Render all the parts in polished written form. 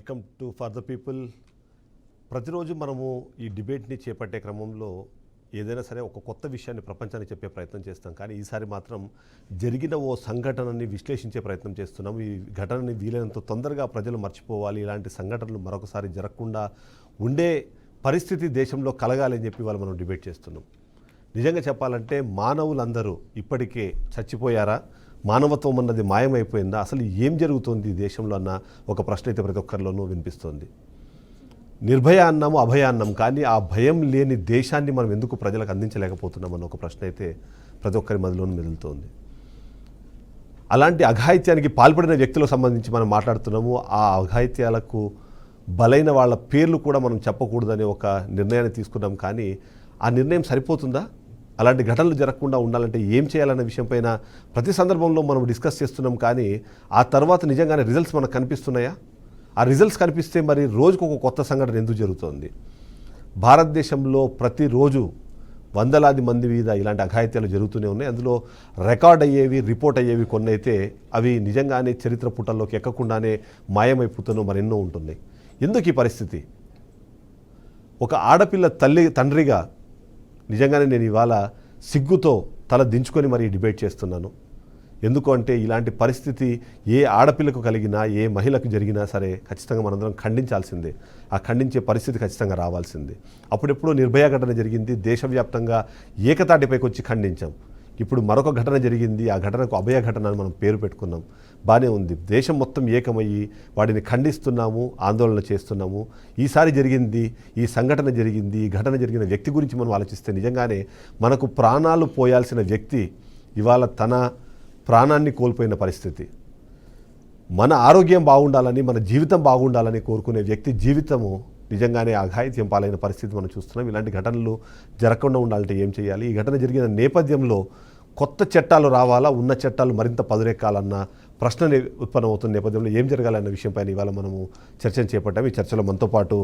Welcome to for the people. ప్రతిరోజు మనము ఈ డిబేట్ని చేపట్టే క్రమంలో ఏదైనా సరే ఒక కొత్త విషయాన్ని ప్రపంచానికి చెప్పే ప్రయత్నం చేస్తాం. కానీ ఈసారి మాత్రం జరిగిన ఓ సంఘటనని విశ్లేషించే ప్రయత్నం చేస్తున్నాం. ఈ ఘటనని వీలైనంత తొందరగా ప్రజలు మర్చిపోవాలి, ఇలాంటి సంఘటనలు మరొకసారి జరగకుండా ఉండే పరిస్థితి దేశంలో కలగాలని చెప్పి వాళ్ళు మనం డిబేట్ చేస్తున్నాం. నిజంగా చెప్పాలంటే మానవులందరూ ఇప్పటికే చచ్చిపోయారా, మానవత్వం అన్నది మాయమైపోయిందా, అసలు ఏం జరుగుతుంది దేశంలో అన్న ఒక ప్రశ్న అయితే ప్రతి ఒక్కరిలోనూ వినిపిస్తుంది. నిర్భయ అన్నాము, అభయ అన్నాం, కానీ ఆ భయం లేని దేశాన్ని మనం ఎందుకు ప్రజలకు అందించలేకపోతున్నాం అన్న ఒక ప్రశ్న అయితే ప్రతి ఒక్కరి మధ్యలోనూ మెదులుతోంది. అలాంటి అఘాయిత్యానికి పాల్పడిన వ్యక్తులకు సంబంధించి మనం మాట్లాడుతున్నాము. ఆ అఘాయిత్యాలకు బలైన వాళ్ళ పేర్లు కూడా మనం చెప్పకూడదనే ఒక నిర్ణయాన్ని తీసుకున్నాం. కానీ ఆ నిర్ణయం సరిపోతుందా? అలాంటి ఘటనలు జరగకుండా ఉండాలంటే ఏం చేయాలన్న విషయంపైన ప్రతి సందర్భంలో మనం డిస్కస్ చేస్తున్నాం. కానీ ఆ తర్వాత నిజంగానే రిజల్ట్స్ మనకు కనిపిస్తున్నాయా? ఆ రిజల్ట్స్ కనిపిస్తే మరి రోజుకు ఒక కొత్త సంఘటన ఎందుకు జరుగుతుంది? భారతదేశంలో ప్రతిరోజు వందలాది మంది మీద ఇలాంటి అఘాయిత్యాలు జరుగుతూనే ఉన్నాయి. అందులో రికార్డ్ అయ్యేవి, రిపోర్ట్ అయ్యేవి కొన్ని అయితే అవి నిజంగానే చరిత్ర పుటల్లోకి ఎక్కకుండానే మాయమైపోతూనో మరెన్నో ఉంటున్నాయి. ఎందుకు ఈ పరిస్థితి? ఒక ఆడపిల్ల తండ్రిగా నిజంగానే నేను ఇవాళ సిగ్గుతో తల దించుకొని మరి డిబేట్ చేస్తున్నాను. ఎందుకు అంటే ఇలాంటి పరిస్థితి ఏ ఆడపిల్లకు కలిగినా, ఏ మహిళకు జరిగినా సరే ఖచ్చితంగా మనందరం ఖండించాల్సిందే. ఆ ఖండించే పరిస్థితి ఖచ్చితంగా రావాల్సిందే. అప్పుడెప్పుడో నిర్భయ ఘటన జరిగింది, దేశవ్యాప్తంగా ఏకతాటిపైకి వచ్చి ఖండించాం. ఇప్పుడు మరొక ఘటన జరిగింది, ఆ ఘటనకు అభయ ఘటన అని మనం పేరు పెట్టుకున్నాం. బాగానే ఉంది, దేశం మొత్తం ఏకమయ్యి వాటిని ఖండిస్తున్నాము, ఆందోళన చేస్తున్నాము. ఈసారి జరిగింది, ఈ సంఘటన జరిగింది, ఈ ఘటన జరిగిన వ్యక్తి గురించి మనం ఆలోచిస్తే నిజంగానే మనకు ప్రాణాలు పోయాల్సిన వ్యక్తి ఇవాళ తన ప్రాణాన్ని కోల్పోయిన పరిస్థితి. మన ఆరోగ్యం బాగుండాలని, మన జీవితం బాగుండాలని కోరుకునే వ్యక్తి జీవితము నిజంగానే అఘాయిత్యం పాలైన పరిస్థితి మనం చూస్తున్నాం. ఇలాంటి ఘటనలు జరగకుండా ఉండాలంటే ఏం చేయాలి? ఈ ఘటన జరిగిన నేపథ్యంలో కొత్త చట్టాలు రావాలా, ఉన్న చట్టాలు మరింత పదునెక్కాలన్న ప్రశ్న ఉత్పన్నమవుతున్న నేపథ్యంలో ఏం జరగాలన్న విషయంపైన ఇవాళ మనము చర్చను చేపట్టాం. ఈ చర్చలో మనతో పాటు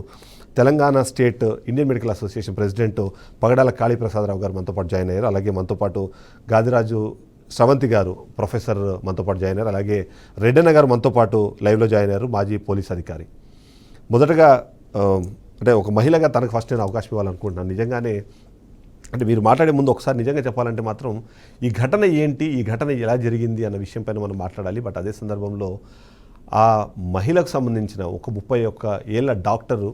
Telangana state Indian medical association president Pagadala Kaliprasadarao గారు మనతో పాటు జాయిన్ అయ్యారు. అలాగే మనతో పాటు గాదిరాజు శ్రవంతి గారు ప్రొఫెసర్ మనతో పాటు జాయిన్ అయ్యారు. అలాగే రెడ్డన్న గారు మనతో పాటు లైవ్లో జాయిన్ అయ్యారు, మాజీ పోలీస్ అధికారి. మొదటగా అంటే ఒక మహిళగా తనకు ఫస్ట్ నేను అవకాశం ఇవ్వాలనుకుంటున్నాను. నిజంగానే అంటే మీరు మాట్లాడే ముందు ఒకసారి నిజంగా చెప్పాలంటే మాత్రం ఈ ఘటన ఏంటి, ఈ ఘటన ఎలా జరిగింది అన్న విషయం పైన మనం మాట్లాడాలి. బట్ అదే సందర్భంలో ఆ మహిళకు సంబంధించిన ఒక 31 ఏళ్ల డాక్టరు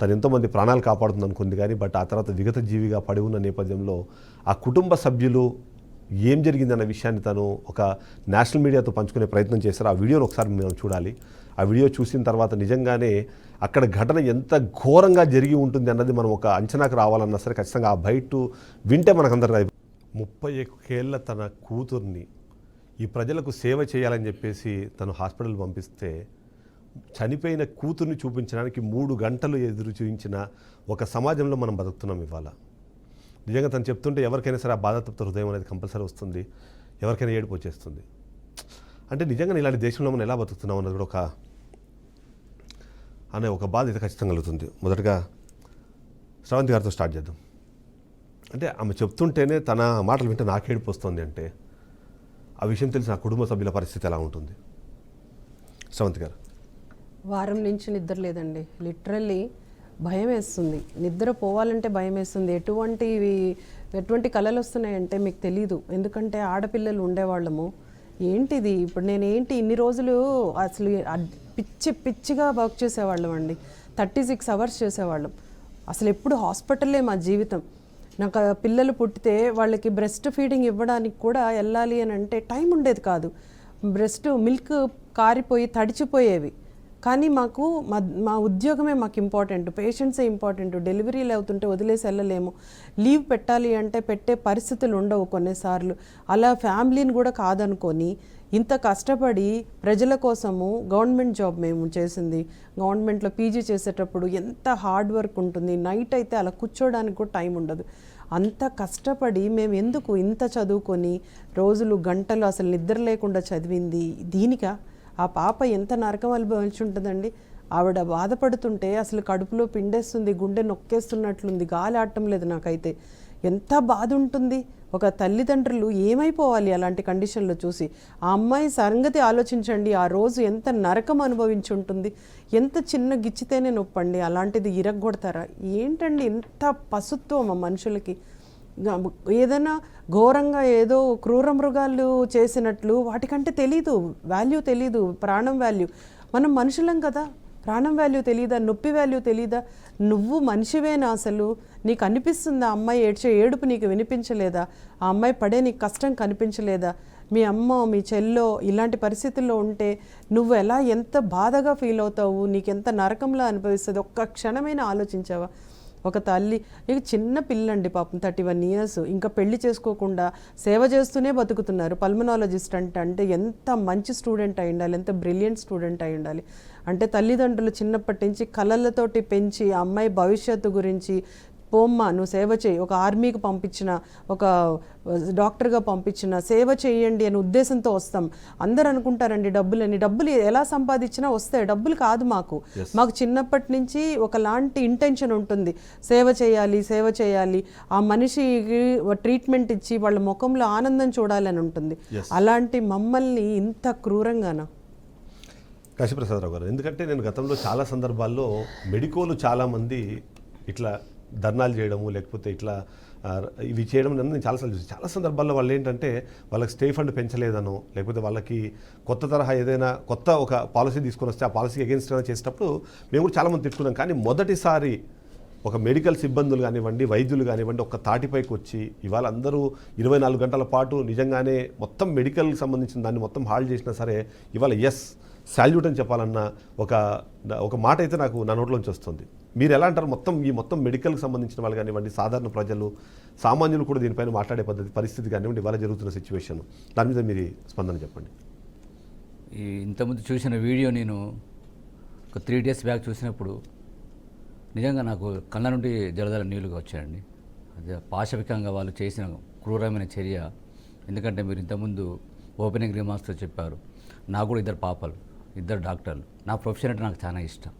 తను ఎంతోమంది ప్రాణాలు కాపాడుతుంది అనుకుంది. కానీ బట్ ఆ తర్వాత విగత జీవిగా పడి ఉన్న నేపథ్యంలో ఆ కుటుంబ సభ్యులు ఏం జరిగిందన్న విషయాన్ని తను ఒక నేషనల్ మీడియాతో పంచుకునే ప్రయత్నం చేశారు. ఆ వీడియోని ఒకసారి మనం చూడాలి. ఆ వీడియో చూసిన తర్వాత నిజంగానే అక్కడ ఘటన ఎంత ఘోరంగా జరిగి ఉంటుంది అన్నది మనం ఒక అంచనాకు రావాలన్నా సరే ఖచ్చితంగా ఆ బయట వింటే మనకందరూ 31 ఏళ్ల తన కూతుర్ని ఈ ప్రజలకు సేవ చేయాలని చెప్పేసి తను హాస్పిటల్ పంపిస్తే చనిపోయిన కూతుర్ని చూపించడానికి 3 గంటలు ఎదురు చూపించిన ఒక సమాజంలో మనం బతుకుతున్నాం ఇవాళ. నిజంగా తను చెప్తుంటే ఎవరికైనా సరే ఆ బాధాతప్త హృదయం అనేది కంపల్సరీ వస్తుంది, ఎవరికైనా ఏడుపు వచ్చేస్తుంది. అంటే నిజంగా ఇలాంటి దేశంలో మనం ఎలా బతుకుతున్నాం అన్నది కూడా ఒక బాధ అయితే ఖచ్చితంగా కలుగుతుంది. మొదటగా శ్రవంతి గారితో స్టార్ట్ చేద్దాం. అంటే ఆమె చెప్తుంటేనే తన మాటలు వింటే నాకు ఏడుపు వస్తుంది. అంటే ఆ విషయం తెలిసి నా కుటుంబ సభ్యుల పరిస్థితి ఎలా ఉంటుంది? శ్రవంతి గారు. వారం నుంచి నిద్ర లేదండి, లిటరల్లీ భయం వేస్తుంది. నిద్ర పోవాలంటే భయం వేస్తుంది. ఎటువంటి కళలు వస్తున్నాయంటే మీకు తెలీదు. ఎందుకంటే ఆడపిల్లలు ఉండేవాళ్ళము. ఏంటిది ఇప్పుడు నేనేంటి ఇన్ని రోజులు అసలు పిచ్చిగా వర్క్ చేసేవాళ్ళం అండి. 36 అవర్స్ చేసేవాళ్ళం. అసలు ఎప్పుడు హాస్పిటల్లే మా జీవితం. నాకు పిల్లలు పుట్టితే వాళ్ళకి బ్రెస్ట్ ఫీడింగ్ ఇవ్వడానికి కూడా వెళ్ళాలి అని అంటే టైం ఉండేది కాదు. బ్రెస్ట్ మిల్క్ కారిపోయి తడిచిపోయేవి. కానీ మాకు మా ఉద్యోగమే మాకు ఇంపార్టెంట్, పేషెంట్సే ఇంపార్టెంట్. డెలివరీలు అవుతుంటే వదిలేసి వెళ్ళలేము. లీవ్ పెట్టాలి అంటే పెట్టే పరిస్థితులు ఉండవు కొన్నిసార్లు. అలా ఫ్యామిలీని కూడా కాదనుకొని ఇంత కష్టపడి ప్రజల కోసము గవర్నమెంట్ జాబ్ మేము చేసింది. గవర్నమెంట్లో పీజీ చేసేటప్పుడు ఎంత హార్డ్ వర్క్ ఉంటుంది. నైట్ అయితే అలా కూర్చోడానికి కూడా టైం ఉండదు. అంత కష్టపడి మేము ఎందుకు ఇంత చదువుకొని రోజులు గంటలు అసలు నిద్ర లేకుండా చదివింది దీనికా? ఆ పాప ఎంత నరకం అనుభవించి ఉంటుందండి. ఆవిడ బాధపడుతుంటే అసలు కడుపులో పిండేస్తుంది, గుండె నొక్కేస్తున్నట్లుంది, గాలి ఆడటం లేదు నాకైతే. ఎంత బాధ ఉంటుంది. ఒక తల్లిదండ్రులు ఏమైపోవాలి అలాంటి కండిషన్లో చూసి. ఆ అమ్మాయి సంగతి ఆలోచించండి, ఆ రోజు ఎంత నరకం అనుభవించి ఉంటుంది. ఎంత చిన్న గిచ్చితేనే నొప్పండి, అలాంటిది ఇరగ్గొడతారా? ఏంటండి ఇంత పశుత్వం ఆ మనుషులకి. ఏదైనా ఘోరంగా ఏదో క్రూర మృగాలు చేసినట్లు వాటికంటే తెలీదు, వాల్యూ తెలీదు, ప్రాణం వాల్యూ. మనం మనుషులం కదా, ప్రాణం వాల్యూ తెలీదా, నొప్పి వాల్యూ తెలీదా? నువ్వు మనిషివేనా అసలు? నీకు అనిపిస్తుందా ఆ అమ్మాయి ఏడ్చే ఏడుపు నీకు వినిపించలేదా? ఆ అమ్మాయి పడే నీకు కష్టం కనిపించలేదా? మీ అమ్మ మీ చెల్లో ఇలాంటి పరిస్థితుల్లో ఉంటే నువ్వు ఎలా ఎంత బాధగా ఫీల్ అవుతావు, నీకెంత నరకంలా అనిపిస్తుంది, ఒక్క క్షణమైనా ఆలోచించావా? ఒక తల్లి, ఇక చిన్న పిల్లండి పాపం, 31 years, ఇంకా పెళ్లి చేసుకోకుండా సేవ చేస్తూనే బతుకుతున్నారు. పల్మనాలజిస్ట్ అంటే ఎంత మంచి స్టూడెంట్ అయి ఉండాలి, ఎంత బ్రిలియంట్ స్టూడెంట్ అయి ఉండాలి. అంటే తల్లిదండ్రులు చిన్నప్పటి నుంచి కళలతోటి పెంచి ఆ అమ్మాయి భవిష్యత్తు గురించి, పోమ్మా నువ్వు సేవ చేయి, ఒక ఆర్మీకి పంపించిన, ఒక డాక్టర్గా పంపించిన, సేవ చేయండి అనే ఉద్దేశంతో వస్తాం. అందరూ అనుకుంటారండి డబ్బులు ఎలా సంపాదించినా వస్తాయి, డబ్బులు కాదు మాకు చిన్నప్పటి నుంచి ఒకలాంటి ఇంటెన్షన్ ఉంటుంది, సేవ చేయాలి, ఆ మనిషికి ట్రీట్మెంట్ ఇచ్చి వాళ్ళ ముఖంలో ఆనందం చూడాలని ఉంటుంది. అలాంటి మమ్మల్ని ఇంత క్రూరంగానా? కాశీప్రసాదరావు గారు, ఎందుకంటే నేను గతంలో చాలా సందర్భాల్లో మెడికోలు చాలామంది ఇట్లా ధర్నాలు చేయడము, లేకపోతే ఇట్లా ఇవి చేయడం నేను చాలాసార్లు చూసి, చాలా సందర్భాల్లో వాళ్ళు ఏంటంటే వాళ్ళకి స్టే ఫండ్ పెంచలేదనో, లేకపోతే వాళ్ళకి కొత్త తరహా ఏదైనా కొత్త ఒక పాలసీ తీసుకొని వస్తే ఆ పాలసీకి అగేన్స్ట్ చేసేటప్పుడు మేము కూడా చాలామంది తిట్టుకున్నాం. కానీ మొదటిసారి ఒక మెడికల్ సిబ్బందులు కానివ్వండి, వైద్యులు కానివ్వండి, ఒక తాటిపైకి వచ్చి ఇవాళ అందరూ 24 గంటల పాటు నిజంగానే మొత్తం మెడికల్కి సంబంధించిన దాన్ని మొత్తం హాల్డ్ చేసినా సరే ఇవాళ సాల్యూట్ అని చెప్పాలన్న ఒక మాట అయితే నాకు నా నోట్లోంచి వస్తుంది. మీరు ఎలా అంటారు? మొత్తం మెడికల్కి సంబంధించిన వాళ్ళు కానివ్వండి, సాధారణ ప్రజలు, సామాన్యులు కూడా దీనిపైన మాట్లాడే పరిస్థితి కానివ్వండి, ఇవాళ జరుగుతున్న సిచ్యువేషన్, దాని మీద మీరు స్పందన చెప్పండి. ఇంతకుముందు చూసిన వీడియో నేను ఒక 3 days బ్యాక్ చూసినప్పుడు నిజంగా నాకు కళ్ళ నుండి జలదల నీళ్లుగా వచ్చాయండి. అదే పాశవికంగా వాళ్ళు చేసిన క్రూరమైన చర్య. ఎందుకంటే మీరు ఇంతకుముందు ఓపెనింగ్ రిమార్క్స్లో చెప్పారు, నాకు కూడా 2 పాపలు, 2 డాక్టర్లు. నా ప్రొఫెషన్ అంటే నాకు చాలా ఇష్టం.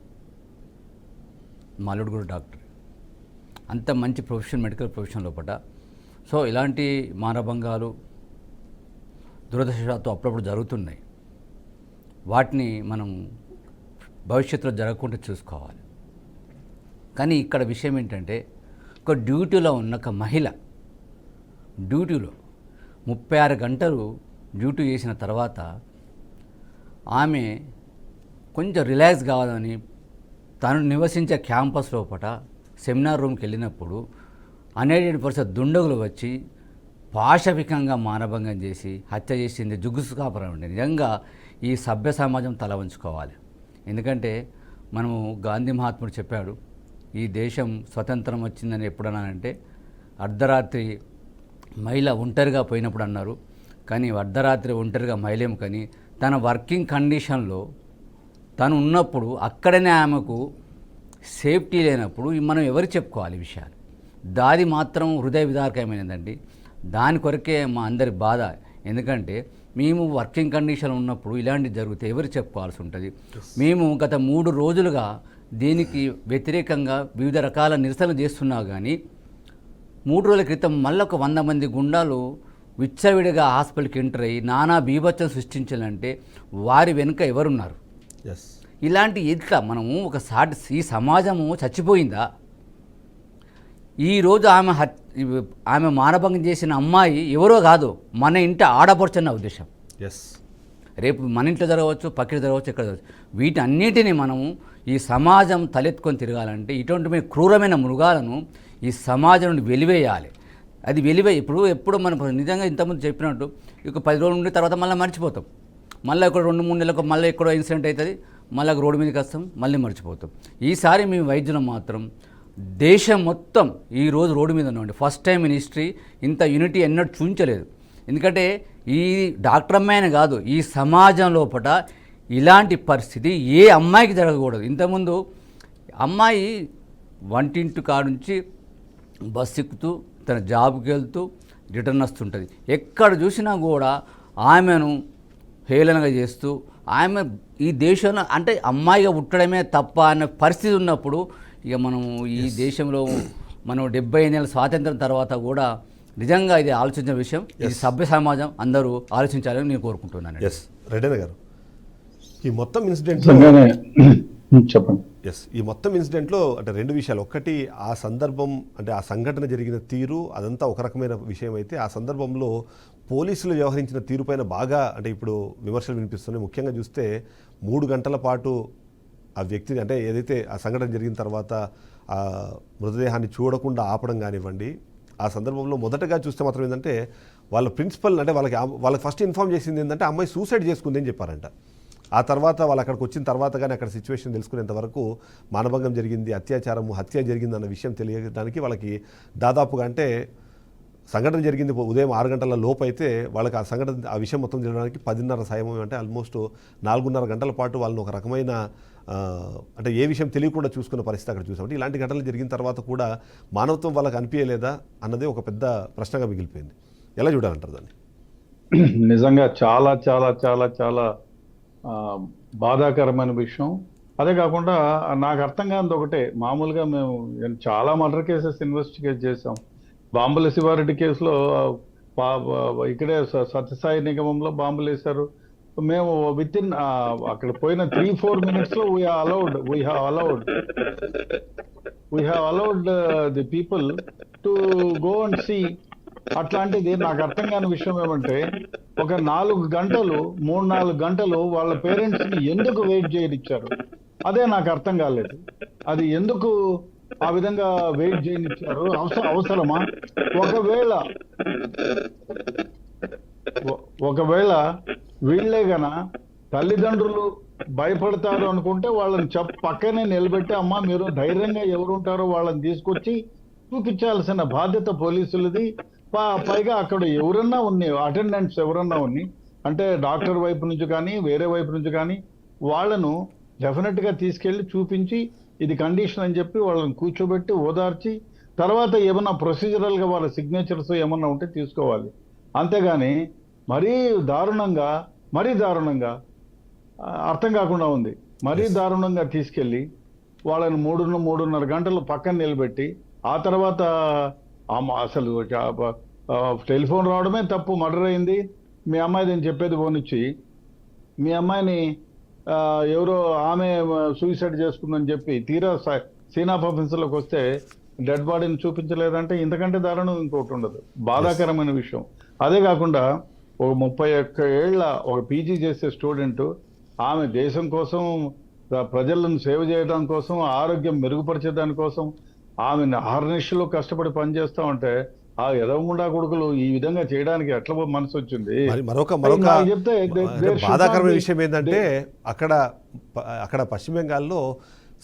మా అల్లుడు కూడా డాక్టర్. అంత మంచి ప్రొఫెషన్, మెడికల్ ప్రొఫెషన్ లోపల. సో ఇలాంటి మానభంగాలు దురదృష్టవశాత్తు అప్పుడప్పుడు జరుగుతున్నాయి. వాటిని మనం భవిష్యత్తులో జరగకుండా చూసుకోవాలి. కానీ ఇక్కడ విషయం ఏంటంటే, ఒక డ్యూటీలో ఉన్న ఒక మహిళ డ్యూటీలో 36 గంటలు డ్యూటీ చేసిన తర్వాత ఆమె కొంచెం రిలాక్స్ కావాలని తను నివసించే క్యాంపస్ లోపల సెమినార్ రూమ్కి వెళ్ళినప్పుడు అన్ఎడెంటిఫైడ్ దుండగులు వచ్చి పాశవికంగా మానభంగం చేసి హత్య చేసింది జుగుసుకాపురం అండి. నిజంగా ఈ సభ్య సమాజం తల వంచుకోవాలి. ఎందుకంటే మనము గాంధీ మహాత్ముడు చెప్పాడు, ఈ దేశం స్వతంత్రం వచ్చిందని ఎప్పుడన్నానంటే అర్ధరాత్రి మహిళ ఒంటరిగా పోయినప్పుడు అన్నారు. కానీ అర్ధరాత్రి ఒంటరిగా మహిళం, కానీ తన వర్కింగ్ కండిషన్లో తను ఉన్నప్పుడు అక్కడనే ఆమెకు సేఫ్టీ లేనప్పుడు మనం ఎవరికి చెప్పుకోవాలి ఈ విషయాలు? దాది మాత్రం హృదయ విదారకమైనదండి. దాని కొరకే మా అందరి బాధ. ఎందుకంటే మేము వర్కింగ్ కండిషన్ ఉన్నప్పుడు ఇలాంటివి జరిగితే ఎవరు చెప్పుకోవాల్సి ఉంటుంది. మేము గత 3 రోజులుగా దీనికి వ్యతిరేకంగా వివిధ రకాల నిరసనలు చేస్తున్నా కానీ 3 రోజుల క్రితం మళ్ళీ ఒక 100 మంది గుండాలు విచ్చవిడిగా హాస్పిటల్కి ఎంటర్ అయ్యి నానా బీభత్సం సృష్టించాలంటే వారి వెనుక ఎవరున్నారు? ఇలాంటి ఇట్లా మనము ఈ సమాజము చచ్చిపోయిందా? ఈరోజు ఆమె మానభంగం చేసిన అమ్మాయి ఎవరో కాదు, మన ఇంటి ఆడపడుచున్న ఉద్దేశం. రేపు మన ఇంట్లో జరగవచ్చు, పక్కన జరగవచ్చు, ఎక్కడ జరగవచ్చు. వీటన్నిటిని మనము ఈ సమాజం తలెత్తుకొని తిరగాలంటే ఇటువంటి క్రూరమైన మృగాలను ఈ సమాజం నుండి వెలివేయాలి. అది ఎప్పుడు మనం నిజంగా ఇంతకుముందు చెప్పినట్టు ఇక 10 రోజుల నుండి తర్వాత మళ్ళీ మర్చిపోతాం. మళ్ళీ ఇక్కడ 2-3 నెలలకు మళ్ళీ ఎక్కడో ఇన్సిడెంట్ అవుతుంది, మళ్ళీ రోడ్డు మీదకి వస్తాం, మళ్ళీ మర్చిపోతాం. ఈసారి మేము వైద్యులు మాత్రం దేశం మొత్తం ఈరోజు రోడ్డు మీద ఉన్నామండి. ఫస్ట్ టైం ఇన్ హిస్టరీ ఇంత యూనిటీ ఎన్నడూ చూపించలేదు. ఎందుకంటే ఈ డాక్టర్ అమ్మాయినే కాదు, ఈ సమాజం లోపల ఇలాంటి పరిస్థితి ఏ అమ్మాయికి జరగకూడదు. ఇంతకుముందు అమ్మాయి వంటింటి కాడ నుంచి బస్సు ఎక్కుతూ తన జాబ్కి వెళ్తూ రిటర్న్ వస్తుంటుంది. ఎక్కడ చూసినా కూడా ఆమెను హేళనగా చేస్తూ ఆమె ఈ దేశంలో అంటే అమ్మాయిగా పుట్టడమే తప్ప అనే పరిస్థితి ఉన్నప్పుడు ఇక మనం ఈ దేశంలో మనం 75 ఏళ్ళ స్వాతంత్రం తర్వాత కూడా నిజంగా ఇది ఆలోచించిన విషయం. ఇది సభ్య సమాజం అందరూ ఆలోచించాలని నేను కోరుకుంటున్నాను. ఎస్ రెడ్డన్న గారు, ఈ మొత్తం ఇన్సిడెంట్ చెప్పండి. ఈ మొత్తం ఇన్సిడెంట్లో అంటే రెండు విషయాలు. ఒకటి, ఆ సందర్భం అంటే ఆ సంఘటన జరిగిన తీరు అదంతా ఒక రకమైన విషయం అయితే, ఆ సందర్భంలో పోలీసులు వ్యవహరించిన తీరు పైన బాగా అంటే ఇప్పుడు విమర్శలు వినిపిస్తున్నాయి. ముఖ్యంగా చూస్తే 3 గంటల పాటు ఆ వ్యక్తిని అంటే ఏదైతే ఆ సంఘటన జరిగిన తర్వాత ఆ మృతదేహాన్ని చూడకుండా ఆపడం కానివ్వండి, ఆ సందర్భంలో మొదటగా చూస్తే మాత్రం ఏంటంటే వాళ్ళ ప్రిన్సిపల్ అంటే వాళ్ళకి ఫస్ట్ ఇన్ఫార్మ్ చేసింది ఏంటంటే అమ్మాయి సూసైడ్ చేసుకుంది అని చెప్పారంట. ఆ తర్వాత వాళ్ళు అక్కడికి వచ్చిన తర్వాత కానీ అక్కడ సిచ్యువేషన్ తెలుసుకునేంత వరకు మానభంగం జరిగింది, హత్య జరిగింది అన్న విషయం తెలియడానికి వాళ్ళకి దాదాపుగా అంటే సంఘటన జరిగింది ఉదయం 6 గంటల లోపు అయితే వాళ్ళకి ఆ విషయం మొత్తం తెలియడానికి 10:30 సమయం అంటే ఆల్మోస్ట్ 4.5 గంటల పాటు వాళ్ళని ఒక రకమైన అంటే ఏ విషయం తెలియకుండా చూసుకున్న పరిస్థితి అక్కడ చూసాం. అంటే ఇలాంటి ఘటనలు జరిగిన తర్వాత కూడా మానవత్వం వాళ్ళకి అనిపించలేదా అన్నది ఒక పెద్ద ప్రశ్నగా మిగిలిపోయింది. ఎలా చూడాలంటారు దాన్ని? నిజంగా చాలా చాలా చాలా చాలా బాధాకరమైన విషయం. అదే కాకుండా నాకు అర్థం కానిది ఒకటే, మామూలుగా మేము చాలా మర్డర్ కేసెస్ ఇన్వెస్టిగేట్ చేసాం. బాంబుల శివారెడ్డి కేసులో ఇక్కడే సత్యసాయి నిగమంలో బాంబులు వేశారు. మేము విత్ ఇన్ అక్కడ పోయిన 3-4 minutes లో we have allowed the people to go and see. అట్లాంటిది నాకు అర్థం కాని విషయం ఏమంటే, ఒక 3-4 గంటలు వాళ్ళ పేరెంట్స్ ని ఎందుకు వెయిట్ చేయనిచ్చారు, అదే నాకు అర్థం కాలేదు. అది ఎందుకు ఆ విధంగా వెయిట్ చేయనిచ్చారు, అవసరమా? ఒకవేళ వీళ్ళే గన తల్లిదండ్రులు భయపడతారు అనుకుంటే వాళ్ళని పక్కనే నిలబెట్టి, అమ్మా మీరు ధైర్యంగా ఎవరు ఉంటారో వాళ్ళని తీసుకొచ్చి చూపించాల్సిన బాధ్యత పోలీసులది. పైగా అక్కడ ఎవరన్నా ఉన్నాయి, అటెండెంట్స్ ఎవరన్నా ఉన్నాయి అంటే డాక్టర్ వైపు నుంచి కానీ వేరే వైపు నుంచి కానీ వాళ్ళను డెఫినెట్ గా తీసుకెళ్లి చూపించి ఇది కండిషన్ అని చెప్పి వాళ్ళని కూర్చోబెట్టి ఓదార్చి తర్వాత ఏమన్నా ప్రొసీజరల్ గా వాళ్ళ సిగ్నేచర్స్ ఏమన్నా ఉంటే తీసుకోవాలి. అంతేగాని మరీ దారుణంగా అర్థం కాకుండా ఉంది. మరీ దారుణంగా తీసుకెళ్లి వాళ్ళని 3.5 గంటలు పక్కన నిలబెట్టి ఆ తర్వాత అసలు టెలిఫోన్ రావడమే తప్పు, మర్డర్ అయింది మీ అమ్మాయిది అని చెప్పేది పోనిచ్చి మీ అమ్మాయిని ఎవరో ఆమె సూసైడ్ చేసుకుందని చెప్పి తీరా సీన్ ఆఫ్ ఆఫెన్స్లోకి వస్తే డెడ్ బాడీని చూపించలేదంటే ఇంతకంటే దారుణం ఇంకోటి ఉండదు. బాధాకరమైన విషయం. అదే కాకుండా ఒక 31 ఏళ్ల ఒక పీజీ చేసే స్టూడెంట్, ఆమె దేశం కోసం ప్రజలను సేవ చేయడం కోసం ఆరోగ్యం మెరుగుపరిచేదాని కోసం ఆమె అహర్నిశలో కష్టపడి పనిచేస్తా ఉంటే ఆ ఎదవముండా కొడుకులు ఈ విధంగా చేయడానికి ఎట్లా మనసు వచ్చింది? మరొక బాధాకరమైన విషయం ఏంటంటే అక్కడ పశ్చిమ బెంగాల్లో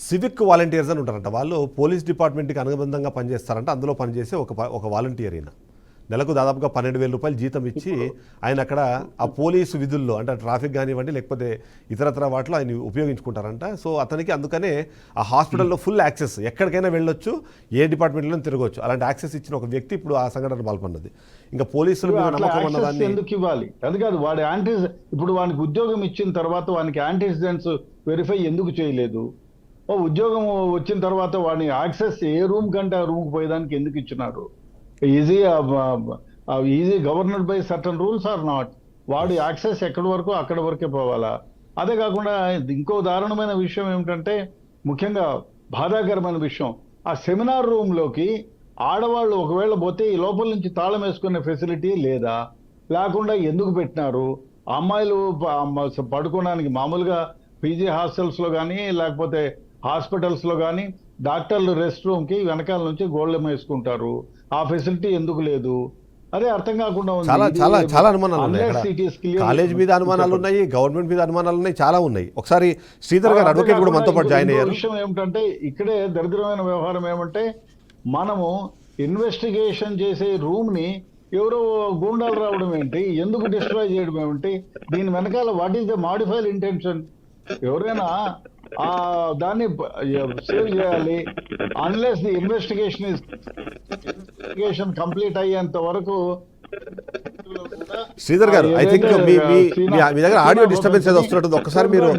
సివిక్ వాలంటీర్స్ అని ఉంటారంట. వాళ్ళు పోలీస్ డిపార్ట్మెంట్కి అనుబంధంగా పనిచేస్తారంట. అందులో పనిచేసే ఒక వాలంటీర్ అయినా నెలకు దాదాపుగా 12,000 రూపాయలు జీతం ఇచ్చి ఆయన అక్కడ ఆ పోలీసు విధుల్లో అంటే ట్రాఫిక్ కానివ్వండి లేకపోతే ఇతరత్ర వాటిలో ఆయన ఉపయోగించుకుంటారంట. సో అతనికి అందుకనే ఆ హాస్పిటల్లో ఫుల్ యాక్సెస్, ఎక్కడికైనా వెళ్ళొచ్చు, ఏ డిపార్ట్మెంట్లో తిరగవచ్చు. అలాంటి యాక్సెస్ ఇచ్చిన ఒక వ్యక్తి ఇప్పుడు ఆ సంఘటన పాల్పన్నది. ఇంకా పోలీసులు ఎందుకు ఇవ్వాలి? అది కాదు, వాడి ఇప్పుడు వానికి ఉద్యోగం ఇచ్చిన తర్వాత వానికి యాంటీసిడెంట్స్ వెరిఫై ఎందుకు చేయలేదు? ఉద్యోగం వచ్చిన తర్వాత వాడిని యాక్సెస్ ఏ రూమ్ కంటే ఆ రూమ్కి పోయేదానికి ఎందుకు ఇచ్చినారు? Is it governed by certain rules or not? వాడు యాక్సెస్ ఎక్కడి వరకు అక్కడి వరకే పోవాలా? అదే కాకుండా ఇంకో దారుణమైన విషయం ఏమిటంటే, ముఖ్యంగా బాధాకరమైన విషయం, ఆ సెమినార్ రూమ్ లోకి ఆడవాళ్ళు ఒకవేళ పోతే ఈ లోపల నుంచి తాళం వేసుకునే ఫెసిలిటీ లేదా? లేకుండా ఎందుకు పెట్టినారు? అమ్మాయిలు పడుకోవడానికి మామూలుగా పీజీ హాస్టల్స్ లో కానీ లేకపోతే హాస్పిటల్స్ లో కానీ డాక్టర్లు రెస్ట్ రూమ్ కి వెనకాల నుంచి గోళ్ళెం వేసుకుంటారు. ఆ ఫెసిలిటీ ఎందుకు లేదు? అదే అర్థం కాకుండా చాలా అనుమానాలు ఉన్నాయి. కాలేజ్ మీద అనుమానాలు ఉన్నాయి, గవర్నమెంట్ మీద అనుమానాలు ఉన్నాయి, చాలా ఉన్నాయి. ఒకసారి శ్రీధర్ గారు అడ్వకేట్ కూడా మనతో పాటు జాయిన్ అయ్యారు. విషయం ఏమిటంటే ఇక్కడే దరిద్రమైన వ్యవహారం ఏమంటే, మనము ఇన్వెస్టిగేషన్ చేసే రూమ్ ని ఎవరో గూండాలు రావడం ఏంటి, ఎందుకు డిస్ట్రాయ్ చేయడం ఏమిటి, దీని వెనకాల what is the modified intention? ఎవరైనా దాన్ని సేవ్ చేయాలి. అన్లెస్ ది ఇన్వెస్టిగేషన్ కంప్లీట్ అయ్యేంత వరకు. శ్రీధర్ గారు, ఐ థింక్ మీ దగ్గర ఆడియో డిస్టర్బెన్స్ ఏదో వస్తున్నట్టు, ఒక్కసారి మీరు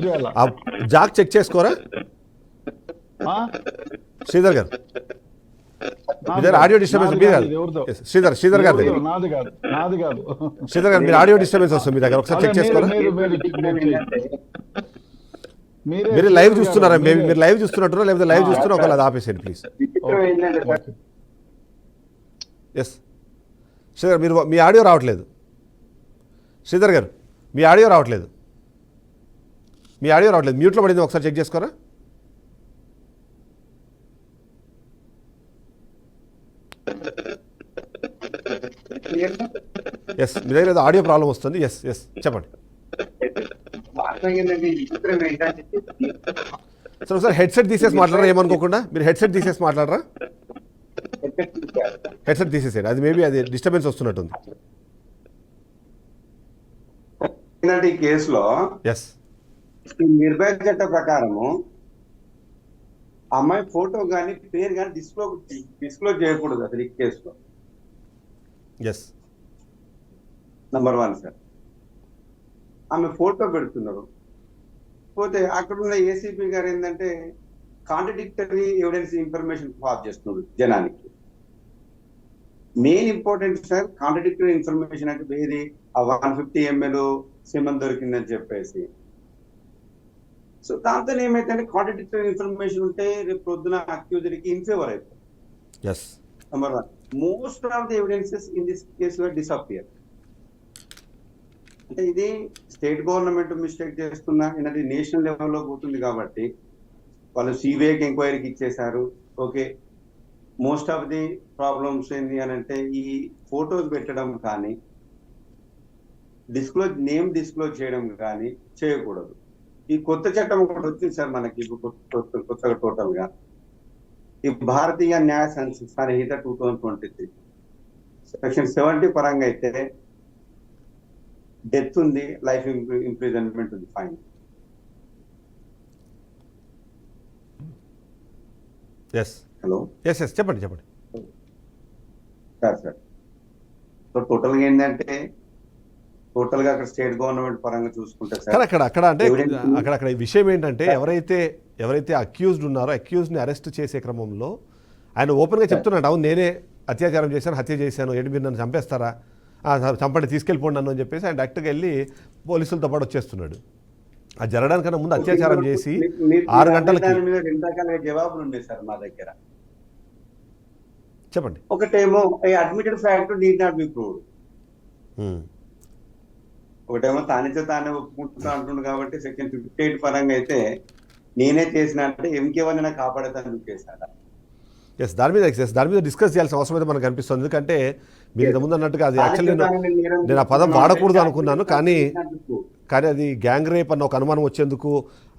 జాక్ చెక్ చేసుకోరా శ్రీధర్ గారు? నాది మీ దగ్గర కాదు. ఆడియో డిస్టర్బెన్స్ నాది మీ కాదు, కాదు. ఇది ఎవరిదో. Yes, శ్రీధర్ గారి దగ్గర. ఎవరిదో, నాది కాదు, నాది కాదు. శ్రీధర్ గారు మీరు ఆడియో డిస్టర్బెన్స్ వస్తుంది మీ దగ్గర, ఒకసారి అదే చెక్ చేసుకోరా. మీరు లైవ్ చూస్తున్నారా? మీరు లైవ్ చూస్తున్నట్టున్నా లేకపోతే లైవ్ చూస్తున్నా ఒకవేళ అది ఆపేసేయండి ప్లీజ్. విచిత్రం ఏంటంటే సార్, ఎస్ శ్రీధర్ మీరు మీ ఆడియో రావట్లేదు. శ్రీధర్ గారు మీ ఆడియో రావట్లేదు. మ్యూట్లో పడింది, ఒకసారి చెక్ చేసుకోరా. ఎస్ మీ దగ్గర ఏదో ఆడియో ప్రాబ్లం వస్తుంది. ఎస్ చెప్పండి వాస్తవం ఏంటంటే ఈ విచిత్రం ఏంటంటే సార్. ఒకసారి హెడ్సెట్ తీసేసి మాట్లాడరా, ఏమనుకోకుండా. మీరు హెడ్సెట్ తీసేసి మాట్లాడరా. హెడ్సెట్ తీసేసేయండి, అది మేబీ అది డిస్టర్బెన్స్ వస్తున్నట్టుంది. ఏంటంటే ఈ కేసులో ఎస్ ఈ నిర్భయ చట్ట ప్రకారము అమ్మాయి ఫోటో కానీ పేరు కానీ డిస్క్లోజ్ చేయకూడదు అసలు ఈ కేసులో. Yes number 1 sir. ఆమె ఫోటో పెడుతున్నారు. పోతే అక్కడ ఉన్న ఏసీపీ గారు ఏంటంటే కాంట్రడిక్టరీ ఎవిడెన్స్ ఇన్ఫర్మేషన్ పాస్ చేస్తున్నారు జనానికి. Main important sir contradictory information అంటే వేది ఆ 150 ml సిమెంట్ దొరికిందని చెప్పేసి. సో దాంతో ఏమైతే కాంట్రడిక్టరీ ఇన్ఫర్మేషన్ ఉంటే రేపు పొద్దున అక్యూజర్కి ఇన్ఫేవర్ అయిపోతుంది. Yes number 1. Most of the evidences in this case were disappear. అంటే ఇది స్టేట్ గవర్నమెంట్ మిస్టేక్ చేస్తున్నా, ఇది నేషనల్ లెవెల్లో పోతుంది కాబట్టి వాళ్ళు సిబిఐకి ఎంక్వైరీకి ఇచ్చేశారు. Okay, most of the problems ఏంటి అని అంటే ఈ ఫొటోస్ పెట్టడం కానీ నేమ్ డిస్క్లోజ్ చేయడం కానీ చేయకూడదు. ఈ కొత్త చట్టం ఒకటి వచ్చింది సార్ మనకి కొత్తగా టోటల్ గా, ఈ భారతీయ న్యాయ సంహిత 2023 సెక్షన్ 70 పరంగా అయితే డెత్ ఉంది, లైఫ్ ఇంప్రిజన్మెంట్ ఉంది, ఫైన్. ఎస్ హలో చెప్పండి సార్. సో టోటల్ గా ఏంటంటే టోటల్ గా అక్కడ స్టేట్ గవర్నమెంట్ పరంగా చూసుకుంటే సార్ అక్కడ ఈ విషయం ఏంటంటే ఎవరైతే అక్యూజ్డ్ ఉన్నారో అక్యూజ్డ్ని అరెస్ట్ చేసే క్రమంలో ఆయన ఓపెన్గా చెప్తున్నాడు, అవును నేనే అత్యాచారం చేశాను, హత్య చేశాను, ఏంటి మీరు నన్ను చంపేస్తారా, చంపండి తీసుకెళ్ళిపోండి నన్ను అని చెప్పేసి ఆయన డైరెక్ట్గా వెళ్ళి పోలీసులతో పాటు వచ్చేస్తున్నాడు. అది జరగడానికన్నా ముందు అత్యాచారం చేసి 6 గంటలకి రెండు రకాల జవాబులు ఉన్నాయి సార్ మా దగ్గర. చెప్పండి. ఒకటేమో admitted fact need not be proved. ఒకటేమో తానే ఒప్పుకుంటున్నా అంటుండు కాబట్టి సెక్షన్ 58 పరంగా అయితే నేనే చేసిన అంటే ఎంకేవన్ నాకు కాపాడతాను చేశాడా. ఎస్ దాని మీద డిస్కస్ చేయాల్సిన అవసరం అయితే మనకు అనిపిస్తుంది. ఎందుకంటే మీరు ఇంతకుముందు అన్నట్టుగా అది యాక్చువల్లీ నేను ఆ పదం వాడకూడదు అనుకున్నాను, కానీ అది గ్యాంగ్ రేప్ అన్న ఒక అనుమానం వచ్చేందుకు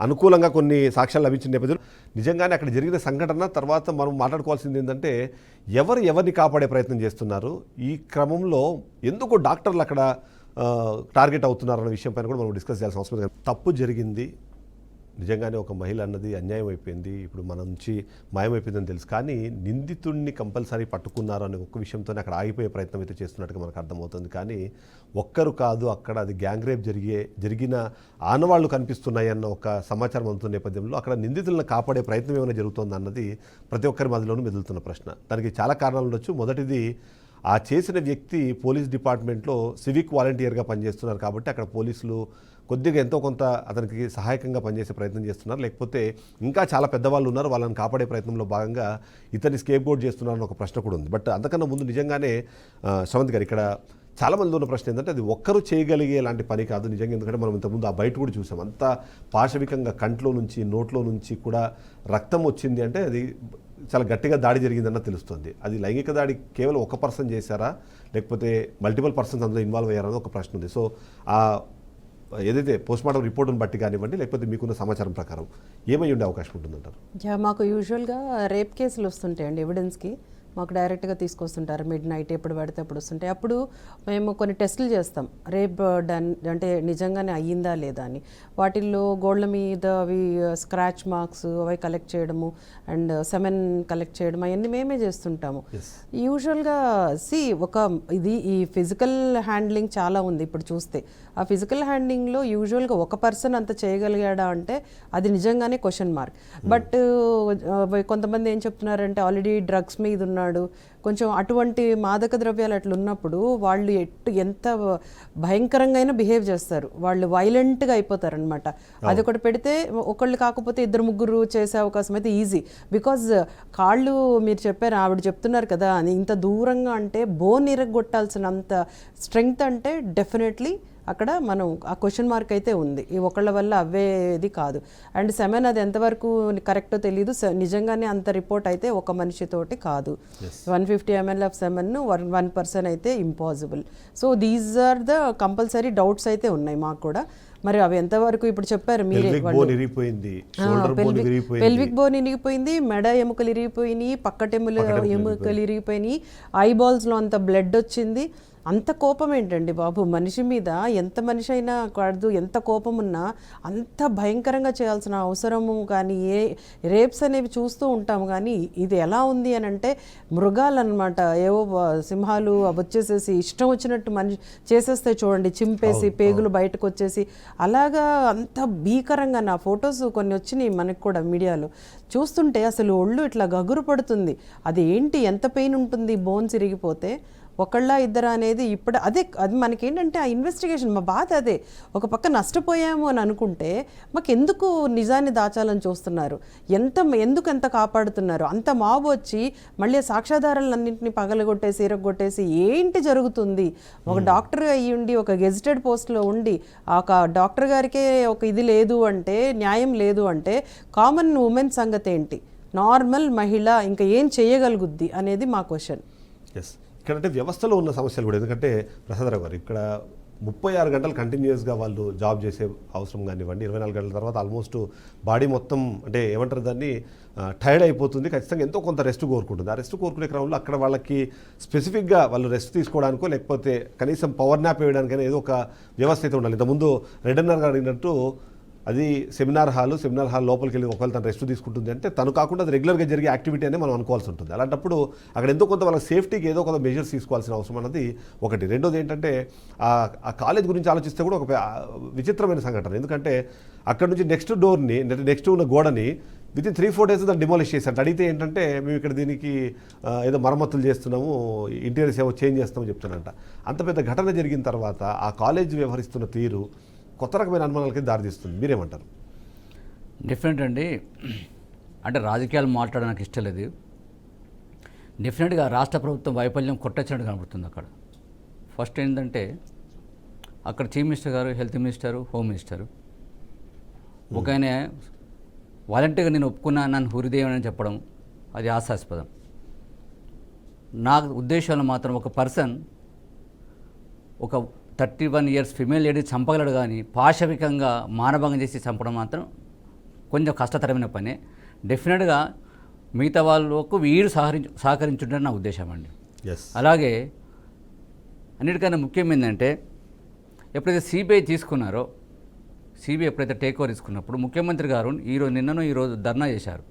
అనుకూలంగా కొన్ని సాక్ష్యాలు లభించిన నేపథ్యంలో నిజంగానే అక్కడ జరిగిన సంఘటన తర్వాత మనం మాట్లాడుకోవాల్సింది ఏంటంటే ఎవరిని కాపాడే ప్రయత్నం చేస్తున్నారు, ఈ క్రమంలో ఎందుకు డాక్టర్లు అక్కడ టార్గెట్ అవుతున్నారన్న విషయం పైన కూడా మనం డిస్కస్ చేయాల్సిన అవసరం ఉంది. తప్పు జరిగింది, నిజంగానే ఒక మహిళ అన్నది అన్యాయం అయిపోయింది, ఇప్పుడు మన నుంచి మాయమైపోయిందని తెలుసు, కానీ నిందితుడిని కంపల్సరీ పట్టుకున్నారు అనే ఒక్క విషయంతోనే అక్కడ ఆగిపోయే ప్రయత్నం అయితే చేస్తున్నట్టుగా మనకు అర్థమవుతుంది. కానీ ఒక్కరు కాదు, అక్కడ అది గ్యాంగ్ రేప్ జరిగిన ఆనవాళ్లు కనిపిస్తున్నాయి అన్న ఒక సమాచారం అందుతున్న నేపథ్యంలో అక్కడ నిందితులను కాపాడే ప్రయత్నం ఏమైనా జరుగుతుంది అన్నది ప్రతి ఒక్కరి మధ్యలోనూ మెదులుతున్న ప్రశ్న. దానికి చాలా కారణాలు ఉండొచ్చు. మొదటిది, ఆ చేసిన వ్యక్తి పోలీస్ డిపార్ట్మెంట్లో సివిక్ వాలంటీర్గా పనిచేస్తున్నారు కాబట్టి అక్కడ పోలీసులు కొద్దిగా ఎంతో కొంత అతనికి సహాయకంగా పనిచేసే ప్రయత్నం చేస్తున్నారు. లేకపోతే ఇంకా చాలా పెద్దవాళ్ళు ఉన్నారు, వాళ్ళని కాపాడే ప్రయత్నంలో భాగంగా ఇతన్ని స్కేప్ బోర్డ్ చేస్తున్నారని ఒక ప్రశ్న కూడా ఉంది. బట్ అంతకన్నా ముందు నిజంగానే శ్రవంత్ గారు, ఇక్కడ చాలామంది ఉన్న ప్రశ్న ఏంటంటే అది ఒక్కరు చేయగలిగే లాంటి పని కాదు నిజంగా. ఎందుకంటే మనం ఇంతకుముందు ఆ బయట కూడా చూసాం, అంత పాశవికంగా కంట్లో నుంచి నోట్లో నుంచి కూడా రక్తం వచ్చింది అంటే అది చాలా గట్టిగా దాడి జరిగిందన్న తెలుస్తుంది. అది లైంగిక దాడి కేవలం ఒక పర్సన్ చేశారా లేకపోతే మల్టిపుల్ పర్సన్స్ అందులో ఇన్వాల్వ్ అయ్యారని ఒక ప్రశ్న ఉంది. సో ఆ ఏదైతే పోస్ట్మార్టం రిపోర్టును బట్టి కానివ్వండి లేకపోతే మీకున్న సమాచారం ప్రకారం ఏమై ఉండే అవకాశం ఉంటుందంటారు? మాకు యూజువల్గా రేప్ కేసులు వస్తుంటాయండి ఎవిడెన్స్కి. మాకు డైరెక్ట్గా తీసుకొస్తుంటారు, మిడ్ నైట్ ఎప్పుడు పడితే అప్పుడు వస్తుంటాయి. అప్పుడు మేము కొన్ని టెస్టులు చేస్తాం, రేప్ డన్ అంటే నిజంగానే అయ్యిందా లేదా అని. వాటిల్లో గోళ్ళ మీద అవి స్క్రాచ్ మార్క్స్ అవి కలెక్ట్ చేయడము అండ్ సెమెన్ కలెక్ట్ చేయడం అవన్నీ మేమే చేస్తుంటాము. యూజువల్గా ఇది ఈ ఫిజికల్ హ్యాండ్లింగ్ చాలా ఉంది ఇప్పుడు చూస్తే. ఆ ఫిజికల్ హ్యాండ్లింగ్లో యూజువల్గా ఒక పర్సన్ అంత చేయగలిగాడా అంటే అది నిజంగానే క్వశ్చన్ మార్క్. బట్ కొంతమంది ఏం చెప్తున్నారంటే ఆల్రెడీ డ్రగ్స్ మీద ఉన్నాడు, కొంచెం అటువంటి మాదక ద్రవ్యాలు అట్లా ఉన్నప్పుడు వాళ్ళు ఎంత భయంకరంగా అయినా బిహేవ్ చేస్తారు, వాళ్ళు వైలెంట్గా అయిపోతారు అనమాట. అది ఒకటి పెడితే ఒకళ్ళు కాకపోతే ఇద్దరు ముగ్గురు చేసే అవకాశం అయితే ఈజీ. బికాజ్ కాళ్ళు మీరు చెప్పారు, ఆవిడ చెప్తున్నారు కదా ఇంత దూరంగా అంటే బోన్ ఇరగొట్టాల్సినంత స్ట్రెంగ్త్ అంటే డెఫినెట్లీ అక్కడ మనం ఆ క్వశ్చన్ మార్క్ అయితే ఉంది. ఈ ఒకళ్ళ వల్ల అవ్వేది కాదు. అండ్ సెమెన్ అది ఎంతవరకు కరెక్టో తెలియదు, నిజంగానే అంత రిపోర్ట్ అయితే ఒక మనిషితోటి కాదు. 150 ml ఆఫ్ సెమెన్ 1 పర్సన్ అయితే impossible. So these are the compulsory doubts అయితే ఉన్నాయి మాకు కూడా. మరి అవి ఎంతవరకు ఇప్పుడు చెప్పారు మీరే, పెల్విక్ బోన్ ఇరిగిపోయింది, మెడ ఎముకలు ఇరిగిపోయినాయి, పక్కటెములు ఎముకలు ఇరిగిపోయినాయి, ఐబాల్స్లో అంత బ్లడ్ వచ్చింది. అంత కోపం ఏంటండి బాబు మనిషి మీద, ఎంత మనిషి అయినా కాదు, ఎంత కోపం ఉన్నా అంత భయంకరంగా చేయాల్సిన అవసరము కానీ రేప్స్ అనేవి చూస్తూ ఉంటాము. కానీ ఇది ఎలా ఉంది అని అంటే మృగాలు అనమాట, ఏవో సింహాలు వచ్చేసేసి ఇష్టం వచ్చినట్టు మనిషి చేసేస్తే చూడండి, చింపేసి పేగులు బయటకు వచ్చేసి అలాగా అంత భీకరంగా. నా ఫొటోస్ కొన్ని వచ్చినాయి మనకు కూడా మీడియాలో, చూస్తుంటే అసలు ఒళ్ళు ఇట్లా గగురు పడుతుంది. అది ఏంటి, ఎంత పెయిన్ ఉంటుంది బోన్స్ ఇరిగిపోతే, ఒకళ్ళ ఇద్దరు అనేది ఇప్పుడు అది మనకేంటంటే ఆ ఇన్వెస్టిగేషన్ మా బాధ అదే. ఒక పక్క నష్టపోయాము అని అనుకుంటే మాకు ఎందుకు నిజాన్ని దాచాలని చూస్తున్నారు, ఎందుకు ఎంత కాపాడుతున్నారు. అంత మాబు వచ్చి మళ్ళీ సాక్ష్యాధారాలన్నింటినీ పగలగొట్టేసి ఇరగొట్టేసి ఏంటి జరుగుతుంది. ఒక డాక్టర్ అయ్యి ఉండి ఒక గెజిటెడ్ పోస్ట్లో ఉండి ఒక డాక్టర్ గారికే ఒక ఇది లేదు అంటే, న్యాయం లేదు అంటే, కామన్ ఉమెన్ సంగతి ఏంటి, నార్మల్ మహిళ ఇంకా ఏం చేయగలుగుద్ది అనేది మా క్వశ్చన్. ఎస్, ఇక్కడంటే వ్యవస్థలో ఉన్న సమస్యలు కూడా. ఎందుకంటే ప్రసాదరావు గారు ఇక్కడ 36 గంటలు కంటిన్యూస్గా వాళ్ళు జాబ్ చేసే అవసరం కానివ్వండి, 24 గంటల తర్వాత ఆల్మోస్ట్ బాడీ మొత్తం అంటే ఏమంటారు దాన్ని టైర్డ్ అయిపోతుంది, ఖచ్చితంగా ఎంతో కొంత రెస్ట్ కోరుకుంటుంది. ఆ రెస్ట్ కోరుకునే క్రమంలో అక్కడ వాళ్ళకి స్పెసిఫిక్గా వాళ్ళు రెస్ట్ తీసుకోవడానికో లేకపోతే కనీసం పవర్ న్యాప్ వేయడానికైనా ఏదో ఒక వ్యవస్థ అయితే ఉండాలి. ఇంతకుముందు రెడ్డన్నర్ గారు అడిగినట్టు అది సెమినార్ హాల్ లోపలికి వెళ్ళి ఒకవేళ తను రెస్ట్ తీసుకుంటుంది అంటే తను కాకుండా అది రెగ్యులర్గా జరిగే యాక్టివిటీ అనే మనం అనుకోవాల్సి ఉంటుంది. అలాంటప్పుడు అక్కడ ఎంతో కొంత వాళ్ళ సేఫ్టీకి ఏదో కొంత మెజర్స్ తీసుకోవాల్సిన అవసరం అన్నది ఒకటి. రెండోది ఏంటంటే ఆ కాలేజ్ గురించి ఆలోచిస్తే కూడా ఒక విచిత్రమైన సంఘటన. ఎందుకంటే అక్కడ నుంచి నెక్స్ట్ ఉన్న గోడని విత్ ఇన్ 3-4 days దాన్ని డిమాలిష్ చేశారు. అడిగితే ఏంటంటే మేము ఇక్కడ దీనికి ఏదో మరమ్మతులు చేస్తున్నాము, ఇంటీరియర్స్ ఏవో చేంజ్ చేస్తామని చెప్తున్నారంట. అంత పెద్ద ఘటన జరిగిన తర్వాత ఆ కాలేజ్ వ్యవహరిస్తున్న తీరు కొత్త రకమైన అనుమానాలకి దారితీస్తుంది. మీరేమంటారు? డిఫరెంట్ అండి. అంటే రాజకీయాలు మాట్లాడడం నాకు ఇష్టం లేదు. డెఫినెట్గా రాష్ట్ర ప్రభుత్వం వైఫల్యం కొట్టచ్చినట్టు కనబడుతుంది అక్కడ. ఫస్ట్ ఏంటంటే అక్కడ చీఫ్ మినిస్టర్ గారు, హెల్త్ మినిస్టరు, హోమ్ మినిస్టరు, ఒక ఆయన వాలంటీర్గా నేను ఒప్పుకున్నా నన్ను హృదయం చెప్పడం అది హాస్యాస్పదం. నా ఉద్దేశంలో మాత్రం ఒక పర్సన్ ఒక 31 years ఫిమేల్ లేడీ చంపగలడు, కానీ పాశవికంగా మానభంగం చేసి చంపడం మాత్రం కొంచెం కష్టతరమైన పనే. డెఫినెట్గా మిగతా వాళ్ళకు వీరు సహకరించుంటారని నా ఉద్దేశం అండి. అలాగే అన్నిటికన్నా ముఖ్యం ఏంటంటే ఎప్పుడైతే సిబిఐ తీసుకున్నారో, సిబిఐ ఎప్పుడైతే టేక్ ఓవర్ తీసుకున్నప్పుడు ముఖ్యమంత్రి గారు ఈరోజు ధర్నా చేశారు.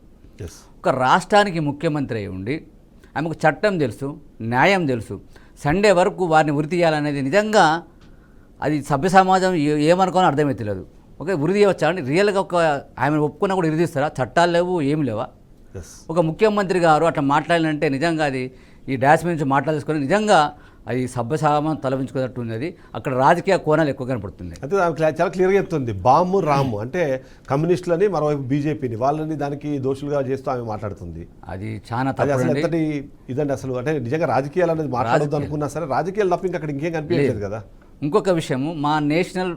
ఒక రాష్ట్రానికి ముఖ్యమంత్రి అయి ఉండి ఆమెకు చట్టం తెలుసు, న్యాయం తెలుసు, సండే వరకు వారిని ఉరి తీయాలనేది నిజంగా అది సభ్య సమాజం ఏమనుకోని అర్థమైతలేదు. ఓకే, ఉరి తీయవచ్చా అండి? రియల్గా ఒక ఆమెను ఒప్పుకున్నా కూడా ఉరి తీస్తారా? చట్టాలు లేవు, ఏమి లేవా? ఒక ముఖ్యమంత్రి గారు అట్లా మాట్లాడాలంటే నిజంగా అది ఈ డాష్ నుంచి మాట్లాడేసుకొని నిజంగా అది సభ్య సమాజం తలవించుకున్నట్టు ఉన్నది. అక్కడ రాజకీయ కోణాలు ఎక్కువ కనపడుతుంది. అంటే చాలా క్లియర్గా చెప్తుంది, బాము రాము అంటే కమ్యూనిస్టులని, మరోవైపు బీజేపీని, వాళ్ళని దానికి దోషులుగా చేస్తూ ఆమె మాట్లాడుతుంది. అది చాలా ఎంతటి ఇదండి అసలు. అంటే నిజంగా రాజకీయాలు అనేది మాట్లాడొద్దు అనుకున్నా సరే రాజకీయాలు తప్ప ఇంకా అక్కడ ఇంకేం కనిపించలేదు కదా. ఇంకొక విషయము, మా నేషనల్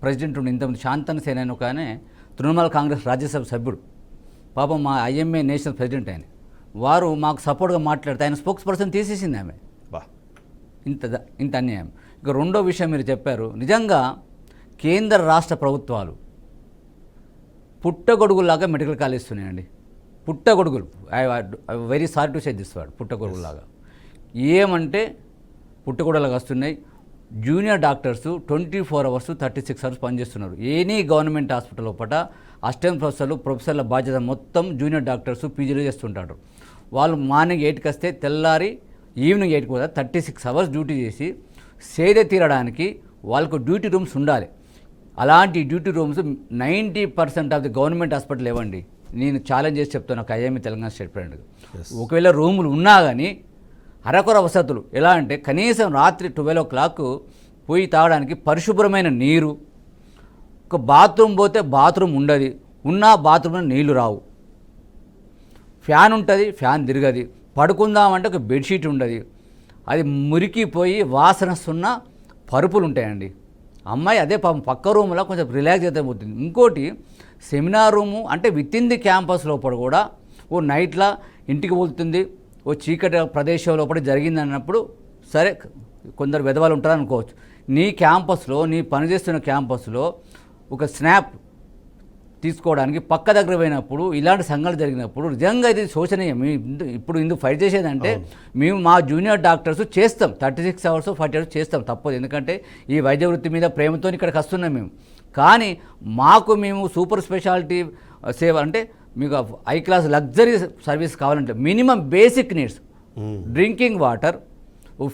ప్రెసిడెంట్ ఉండి ఇంతకుముందు శాంతన్ సేన అని ఒక ఆయన తృణమూల్ కాంగ్రెస్ రాజ్యసభ సభ్యుడు, పాపం మా ఐఎంఏ నేషనల్ ప్రెసిడెంట్ ఆయన, వారు మాకు సపోర్ట్గా మాట్లాడితే ఆయన స్పోక్స్ పర్సన్ తీసేసింది ఆమె. ఇంత అన్యాయం. ఇక రెండో విషయం మీరు చెప్పారు, నిజంగా కేంద్ర రాష్ట్ర ప్రభుత్వాలు పుట్టగొడుగులాగా మెడికల్ కాలేజ్ ఇస్తున్నాయండి. పుట్టగొడుగులు. I very sorry to say this word, పుట్టగొడుగులాగా. ఏమంటే పుట్టగొడుగులాగా వస్తున్నాయి. జూనియర్ డాక్టర్స్ 24 అవర్స్ 36 అవర్స్ పనిచేస్తున్నారు. ఎనీ గవర్నమెంట్ హాస్పిటల్ లోపల అసిస్టెంట్ ప్రొఫెసర్ల బాధ్యత మొత్తం జూనియర్ డాక్టర్స్ పీజీలు చేస్తుంటారు. వాళ్ళు మార్నింగ్ 8కి వస్తే తెల్లారి ఈవినింగ్ 8కి కూడా 36 అవర్స్ డ్యూటీ చేసి సేద తీరడానికి వాళ్ళకు డ్యూటీ రూమ్స్ ఉండాలి. అలాంటి duty rooms 90% of the government hospital ఇవ్వండి. నేను ఛాలెంజ్ చేసి చెప్తాను ఒక ఐఎంఈ తెలంగాణ స్టేట్ ప్రెసిడెంట్. ఒకవేళ రూములు ఉన్నా కానీ అరకొర వసతులు ఎలా అంటే కనీసం రాత్రి 12 o'clock పోయి తాగడానికి పరిశుభ్రమైన నీరు, ఒక బాత్రూమ్ పోతే బాత్రూమ్ ఉండదు, ఉన్నా బాత్రూంలో నీళ్లు రావు, ఫ్యాన్ ఉంటుంది ఫ్యాన్ తిరగది, పడుకుందామంటే ఒక బెడ్షీట్ ఉండదు, అది మురికిపోయి వాసన సున్న పరుపులు ఉంటాయండి. అమ్మాయి అదే పాపం పక్క రూమ్లో కొంచెం రిలాక్స్ అయితే పోతుంది. ఇంకోటి సెమినార్ రూము అంటే విత్ ఇన్ ది క్యాంపస్ లోపల కూడా ఓ నైట్లా ఇంటికి పోతుంది, ఓ చీకటి ప్రదేశం లోపల జరిగింది అన్నప్పుడు సరే కొందరు వెధవాలు ఉంటారు అనుకోవచ్చు. నీ క్యాంపస్లో నీ పనిచేస్తున్న క్యాంపస్లో ఒక స్నాప్ తీసుకోవడానికి పక్క దగ్గర పోయినప్పుడు ఇలాంటి సంఘటనలు జరిగినప్పుడు నిజంగా ఇది శోచనీయం. ఇప్పుడు ఇందుకు ఫైట్ చేసేదంటే మేము మా జూనియర్ డాక్టర్స్ చేస్తాం, 36 అవర్స్ 40 అవర్స్ చేస్తాం, తప్పదు. ఎందుకంటే ఈ వైద్య వృత్తి మీద ప్రేమతో ఇక్కడికి వస్తున్నాం మేము. కానీ మేము సూపర్ స్పెషాలిటీ సేవ అంటే మీకు హై క్లాస్ లగ్జరీ సర్వీస్ కావాలంటే minimum basic needs, drinking water,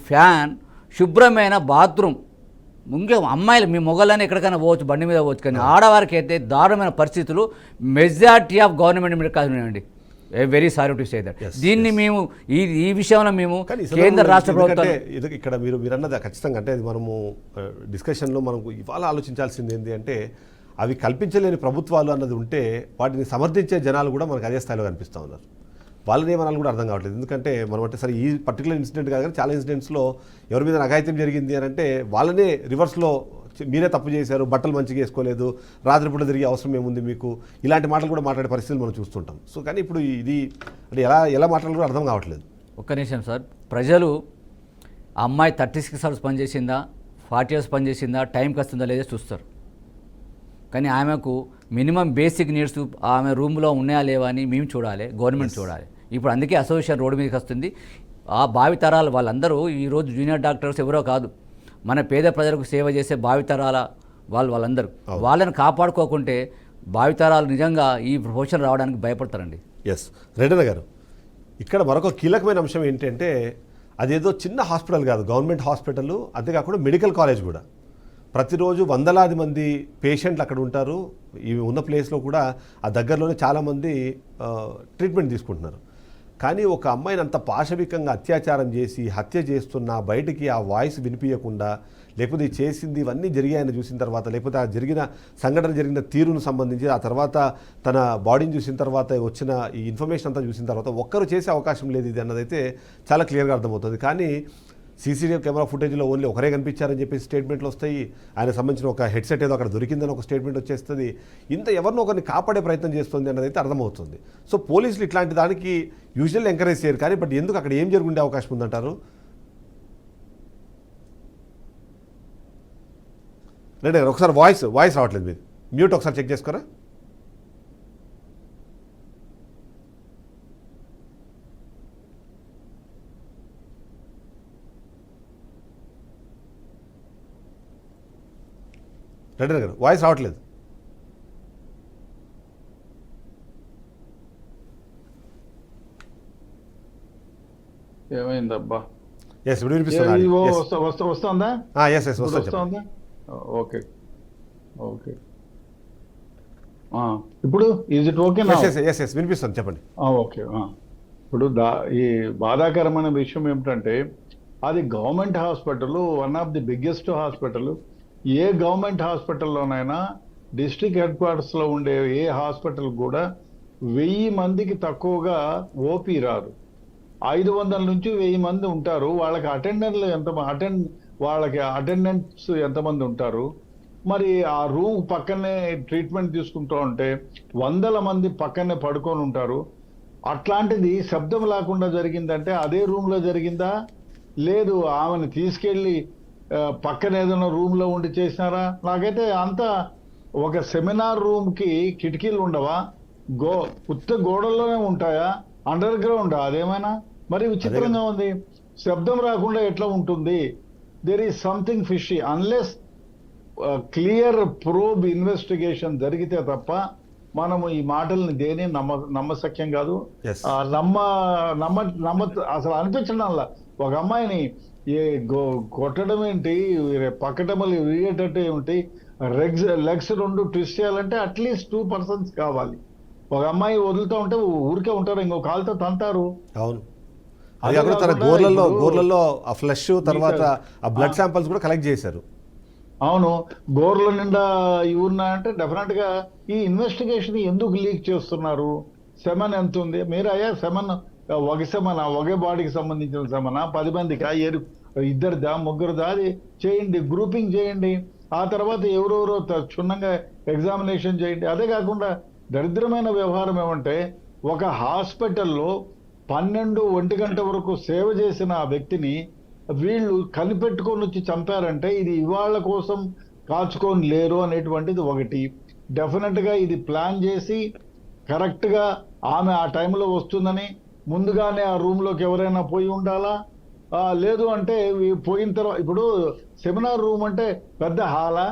fan, శుభ్రమైన బాత్రూమ్. ఇంకా అమ్మాయిలు మీ మొగలని ఎక్కడికైనా పోవచ్చు, బండి మీద పోవచ్చు, కానీ ఆడవారికి అయితే దారుణమైన పరిస్థితులు majority of government medical college ఉన్నాయండి. Very sorry to say that. దీన్ని మేము ఈ విషయంలో మేము కేంద్ర రాష్ట్ర ప్రభుత్వం ఇక్కడ మీరు అన్నది ఖచ్చితంగా అంటే మనము డిస్కషన్లో మనకు ఇవాళ ఆలోచించాల్సింది ఏంటి అంటే అవి కల్పించలేని ప్రభుత్వాలు అన్నది ఉంటే వాటిని సమర్థించే జనాలు కూడా మనకు అదే స్థాయిలో కనిపిస్తూ ఉన్నారు. వాళ్ళని ఏమనాలి కూడా అర్థం కావట్లేదు. ఎందుకంటే మనం అంటే సరే ఈ పర్టికులర్ ఇన్సిడెంట్ కాదు కానీ చాలా ఇన్సిడెంట్స్లో ఎవరి మీద అఘాయిత్యం జరిగింది అని అంటే వాళ్ళనే రివర్స్లో మీరే తప్పు చేశారు, బట్టలు మంచిగా వేసుకోలేదు, రాత్రిపూట తిరిగే అవసరం ఏముంది మీకు, ఇలాంటి మాటలు కూడా మాట్లాడే పరిస్థితులు మనం చూస్తుంటాం. సో కానీ ఇప్పుడు ఇది అంటే ఎలా మాట్లాడాలో కూడా అర్థం కావట్లేదు. ఒక్క నిమిషం సార్, ప్రజలు ఆ అమ్మాయి 36 అవర్స్ పనిచేసిందా, 40 అవర్స్ పనిచేసిందా, టైంకి వస్తుందా లేదా చూస్తారు. కానీ ఆమెకు మినిమం బేసిక్ నీడ్స్ ఆమె రూమ్లో ఉన్నాయా లేవా అని మేము చూడాలి, గవర్నమెంట్ చూడాలి. ఇప్పుడు అందుకే అసోసియేషన్ రోడ్డు మీదకి వస్తుంది. ఆ భావితరాలు వాళ్ళందరూ ఈరోజు జూనియర్ డాక్టర్స్ ఎవరో కాదు, మన పేద ప్రజలకు సేవ చేసే భావితరాల వాళ్ళందరూ. వాళ్ళని కాపాడుకోకుంటే భావితరాలు నిజంగా ఈ ప్రొఫెషన్ రావడానికి భయపడతారండి. ఎస్ రెడ్డన్న గారు, ఇక్కడ మరొక కీలకమైన అంశం ఏంటంటే అదేదో చిన్న హాస్పిటల్ కాదు, గవర్నమెంట్ హాస్పిటల్, అంతేకాకుండా మెడికల్ కాలేజ్ కూడా. ప్రతిరోజు వందలాది మంది పేషెంట్లు అక్కడ ఉంటారు. ఇవి ఉన్న ప్లేస్లో కూడా ఆ దగ్గరలోనే చాలామంది ట్రీట్మెంట్ తీసుకుంటున్నారు. కానీ ఒక అమ్మాయిని అంత పాశవికంగా అత్యాచారం చేసి హత్య చేస్తున్న బయటికి ఆ వాయిస్ వినిపించకుండా, లేకపోతే చేసింది ఇవన్నీ జరిగాయని చూసిన తర్వాత, లేకపోతే ఆ సంఘటన జరిగిన తీరును సంబంధించి ఆ తర్వాత తన బాడీని చూసిన తర్వాత వచ్చిన ఈ ఇన్ఫర్మేషన్ అంతా చూసిన తర్వాత ఒక్కరు చేసే అవకాశం లేదు ఇది అన్నదైతే చాలా క్లియర్గా అర్థమవుతుంది. కానీ సీసీటీవీ కెమెరా ఫుటేజ్లో ఓన్లీ ఒకరే కనిపించారని చెప్పి స్టేట్మెంట్లు వస్తాయి. ఆయన సంబంధించిన ఒక హెడ్సెట్ ఏదో అక్కడ దొరికిందని ఒక స్టేట్మెంట్ వచ్చేస్తుంది. ఎవరినో ఒకరిని కాపాడే ప్రయత్నం చేస్తుంది అన్నదైతే అర్థమవుతుంది. సో పోలీసులు ఇట్లాంటి దానికి యూజువల్ ఎంకరేజ్ చేయరు, కానీ బట్ ఎందుకు అక్కడ ఏం జరుగుండే అవకాశం ఉందంటారు? రెడ్డి గారు ఒకసారి వాయిస్ రావట్లేదు, మీరు మ్యూట్ ఒకసారి చెక్ చేసుకోరా. రెడ్డి గారు వాయిస్ రావట్లేదు. ఏమైందబ్బా? ఎస్ ఇప్పుడు వినిపిస్తుంది. వస్తుందా? ఎస్ వస్తుందా? Okay okay. ఇప్పుడు ఈజ్ ఇట్ ఓకే? ఎస్ వినిపిస్తుంది, చెప్పండి. ఓకే. ఇప్పుడు ఈ బాధాకరమైన విషయం ఏమిటంటే అది government hospital, one of the biggest hospital. ఏ గవర్నమెంట్ హాస్పిటల్లోనైనా డిస్ట్రిక్ట్ హెడ్ క్వార్టర్స్లో ఉండే ఏ హాస్పిటల్ కూడా 1000 మందికి తక్కువగా ఓపీ రాదు. 500 నుంచి 1000 మంది ఉంటారు. వాళ్ళకి అటెండెంట్స్ ఎంతమంది ఉంటారు? మరి ఆ రూమ్ పక్కనే ట్రీట్మెంట్ తీసుకుంటూ ఉంటే 100 మంది పక్కనే పడుకొని ఉంటారు. అట్లాంటిది శబ్దం లేకుండా జరిగిందంటే అదే రూమ్లో జరిగిందా, లేదు ఆమెను తీసుకెళ్ళి పక్కన ఏదైనా రూమ్లో ఉండి చేసినారా? నాకైతే అంతా ఒక సెమినార్ రూమ్కి కిటికీలు ఉండవా? ఉత్త గోడల్లోనే ఉంటాయా, అండర్ గ్రౌండ్ అదేమైనా? మరి విచిత్రంగా ఉంది. శబ్దం రాకుండా ఎట్లా ఉంటుంది? There is something fishy. Unless clear probe investigation జరిగితే తప్ప మనము ఈ మాటల్ని దేని నమ్మశక్యం కాదు. Yes. అసలు అనిపించడంలా. ఒక అమ్మాయిని కొట్టడం ఏంటి, పక్కటమలు విరిగేటట్టు ఏమిటి, లెగ్స్ 2 ట్విస్ట్ చేయాలంటే అట్లీస్ట్ 2 persons కావాలి. ఒక అమ్మాయి వదులుతూ ఉంటే ఊరికే ఉంటారు, ఇంకో కాలుతో తంతారు. అవును. అదే అది కాకుండా తన కాకుండా గోర్లలో ఆ ఫ్లష్ తర్వాత ఆ బ్లడ్ ఆ. శాంపిల్స్ కూడా కలెక్ట్ చేశారు. అవును, గోర్ల నిండా ఇవి ఉన్నాయంటే డెఫినెట్ గా ఈ ఇన్వెస్టిగేషన్ ఎందుకు లీక్ చేస్తున్నారు? సెమన్ ఎంత ఉంది? మీరు అయ్యా సెమన్ ఒకే బాడీకి సంబంధించిన సెమనా, 10 మందికా, 2 ముగ్గురుదా, అది చేయండి, గ్రూపింగ్ చేయండి. ఆ తర్వాత ఎవరెవరో క్షుణ్ణంగా ఎగ్జామినేషన్ చేయండి. అదే కాకుండా దరిద్రమైన వ్యవహారం ఏమంటే, ఒక హాస్పిటల్లో 12-1 గంట వరకు సేవ చేసిన ఆ వ్యక్తిని వీళ్ళు కనిపెట్టుకొని వచ్చి చంపారంటే ఇది ఇవాళ కోసం కాచుకొని లేరు అనేటువంటిది ఒకటి. డెఫినెట్ గా ఇది ప్లాన్ చేసి కరెక్ట్ గా ఆమె ఆ టైంలో వస్తుందని ముందుగానే ఆ రూమ్ లోకి ఎవరైనా పోయి ఉండాలా? లేదు అంటే పోయిన తర్వాత, ఇప్పుడు సెమినార్ రూమ్ అంటే పెద్ద హాలా,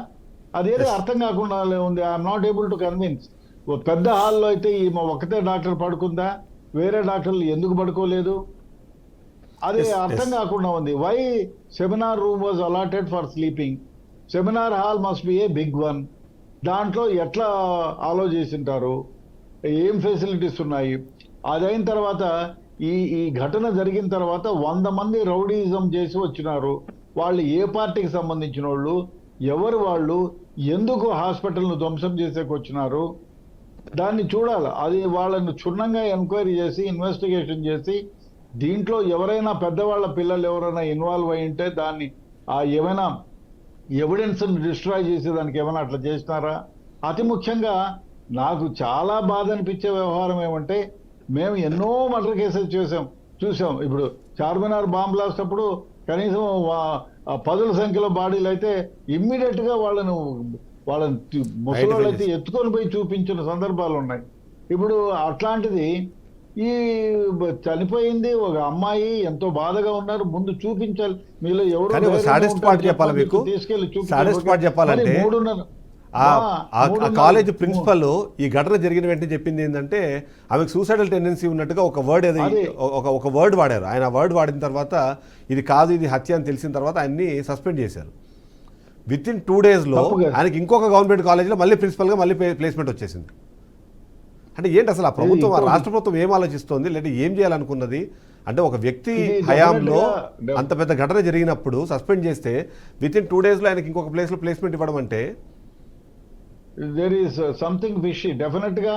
అదేదో అర్థం కాకుండా ఉంది. I'm not able to convince. పెద్ద హాల్లో అయితే ఈమె ఒకటే డాక్టర్ పడుకుందా, వేరే డాక్టర్లు ఎందుకు పడుకోలేదు? అది అర్థం కాకుండా ఉంది. Why seminar room was allotted for sleeping? Seminar hall must be a big one. దాంట్లో ఎట్లా ఆలోచింటారు, ఏం ఫెసిలిటీస్ ఉన్నాయి? అదైన తర్వాత ఈ ఘటన జరిగిన తర్వాత 100 మంది రౌడీయిజం చేసి వచ్చినారు. వాళ్ళు ఏ పార్టీకి సంబంధించిన వాళ్ళు, ఎవరు వాళ్ళు, ఎందుకు హాస్పిటల్ను ధ్వంసం చేసేకి వచ్చినారు? దాన్ని చూడాలి. అది వాళ్ళని క్షుణ్ణంగా ఎంక్వైరీ చేసి ఇన్వెస్టిగేషన్ చేసి దీంట్లో ఎవరైనా పెద్దవాళ్ళ పిల్లలు ఎవరైనా ఇన్వాల్వ్ అయి ఉంటే దాన్ని ఏమైనా ఎవిడెన్స్ డిస్ట్రాయ్ చేసేదానికి ఏమైనా అట్లా చేసినారా? అతి ముఖ్యంగా నాకు చాలా బాధ అనిపించే వ్యవహారం ఏమంటే, మేము ఎన్నో మర్డర్ కేసెస్ చూసాం. ఇప్పుడు చార్మినార్ బాంబ్ బ్లాస్ట్ అప్పుడు కనీసం 10ల సంఖ్యలో బాడీలు అయితే ఇమ్మీడియట్ గా వాళ్ళని ముసలి అయితే ఎత్తుకొని పోయి చూపించిన సందర్భాలు ఉన్నాయి. ఇప్పుడు అట్లాంటిది ఈ చనిపోయింది ఒక అమ్మాయి, ఎంతో బాధగా ఉన్నారు, ముందు చూపించాలి. మీలో ఎవరు కానీ ఒక సాడెస్ట్ పార్ట్ చెప్పాలి మీకు. తీసుకెళ్లి సాడెస్ట్ పార్ట్ చెప్పాలంటే ఆ కాలేజ్ ప్రిన్సిపల్ ఈ ఘటన జరిగిన వెంటనే చెప్పింది ఏంటంటే, ఆమెకు సూసైడల్ టెండెన్సీ ఉన్నట్టుగా ఒక వర్డ్ వాడారు. ఆయన వర్డ్ వాడిన తర్వాత ఇది కాదు, ఇది హత్య అని తెలిసిన తర్వాత ఆయన్ని సస్పెండ్ చేశారు. విత్ ఇన్ 2 daysలో ఆయనకి ఇంకొక గవర్నమెంట్ కాలేజ్లో మళ్ళీ ప్రిన్సిపల్గా మళ్ళీ ప్లేస్మెంట్ వచ్చేసింది. అంటే ఏంటి అసలు ఆ ప్రభుత్వం, ఆ రాష్ట్ర ప్రభుత్వం ఏం ఆలోచిస్తోంది, లేదా ఏం చేయాలనుకున్నది? అంటే ఒక వ్యక్తి హయాంలో అంత పెద్ద ఘటన జరిగినప్పుడు సస్పెండ్ చేస్తే విత్ ఇన్ 2 daysలో ఆయనకి ఇంకొక ప్లేస్లో ప్లేస్మెంట్ ఇవ్వడం అంటే there is something fishy. Definite గా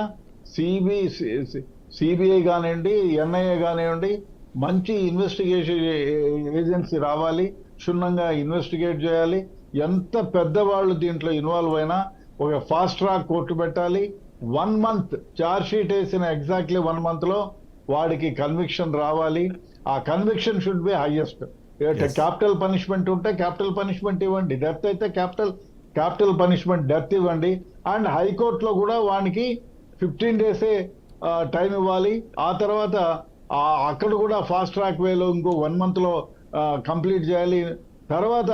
సిబిఐ కానివ్వండి, ఎన్ఐఏ కానివ్వండి, మంచి ఇన్వెస్టిగేషన్ ఏజెన్సీ రావాలి, క్షుణ్ణంగా ఇన్వెస్టిగేట్ చేయాలి. ఎంత పెద్దవాళ్ళు దీంట్లో ఇన్వాల్వ్ అయినా ఒక ఫాస్ట్ ట్రాక్ కోర్టు పెట్టాలి. 1 month చార్జ్ షీట్ వేసిన ఎగ్జాక్ట్లీ 1 month లో వాడికి కన్విక్షన్ రావాలి. ఆ conviction should be highest. Capital punishment ఉంటే క్యాపిటల్ పనిష్మెంట్ ఇవ్వండి, డెత్ అయితే క్యాపిటల్ పనిష్మెంట్ డెత్ ఇవ్వండి. అండ్ హైకోర్టులో కూడా వానికి 15 days టైం ఇవ్వాలి. ఆ తర్వాత అక్కడ కూడా ఫాస్ట్ ట్రాక్ వేలో ఇంకో 1 month లో కంప్లీట్ చేయాలి. తర్వాత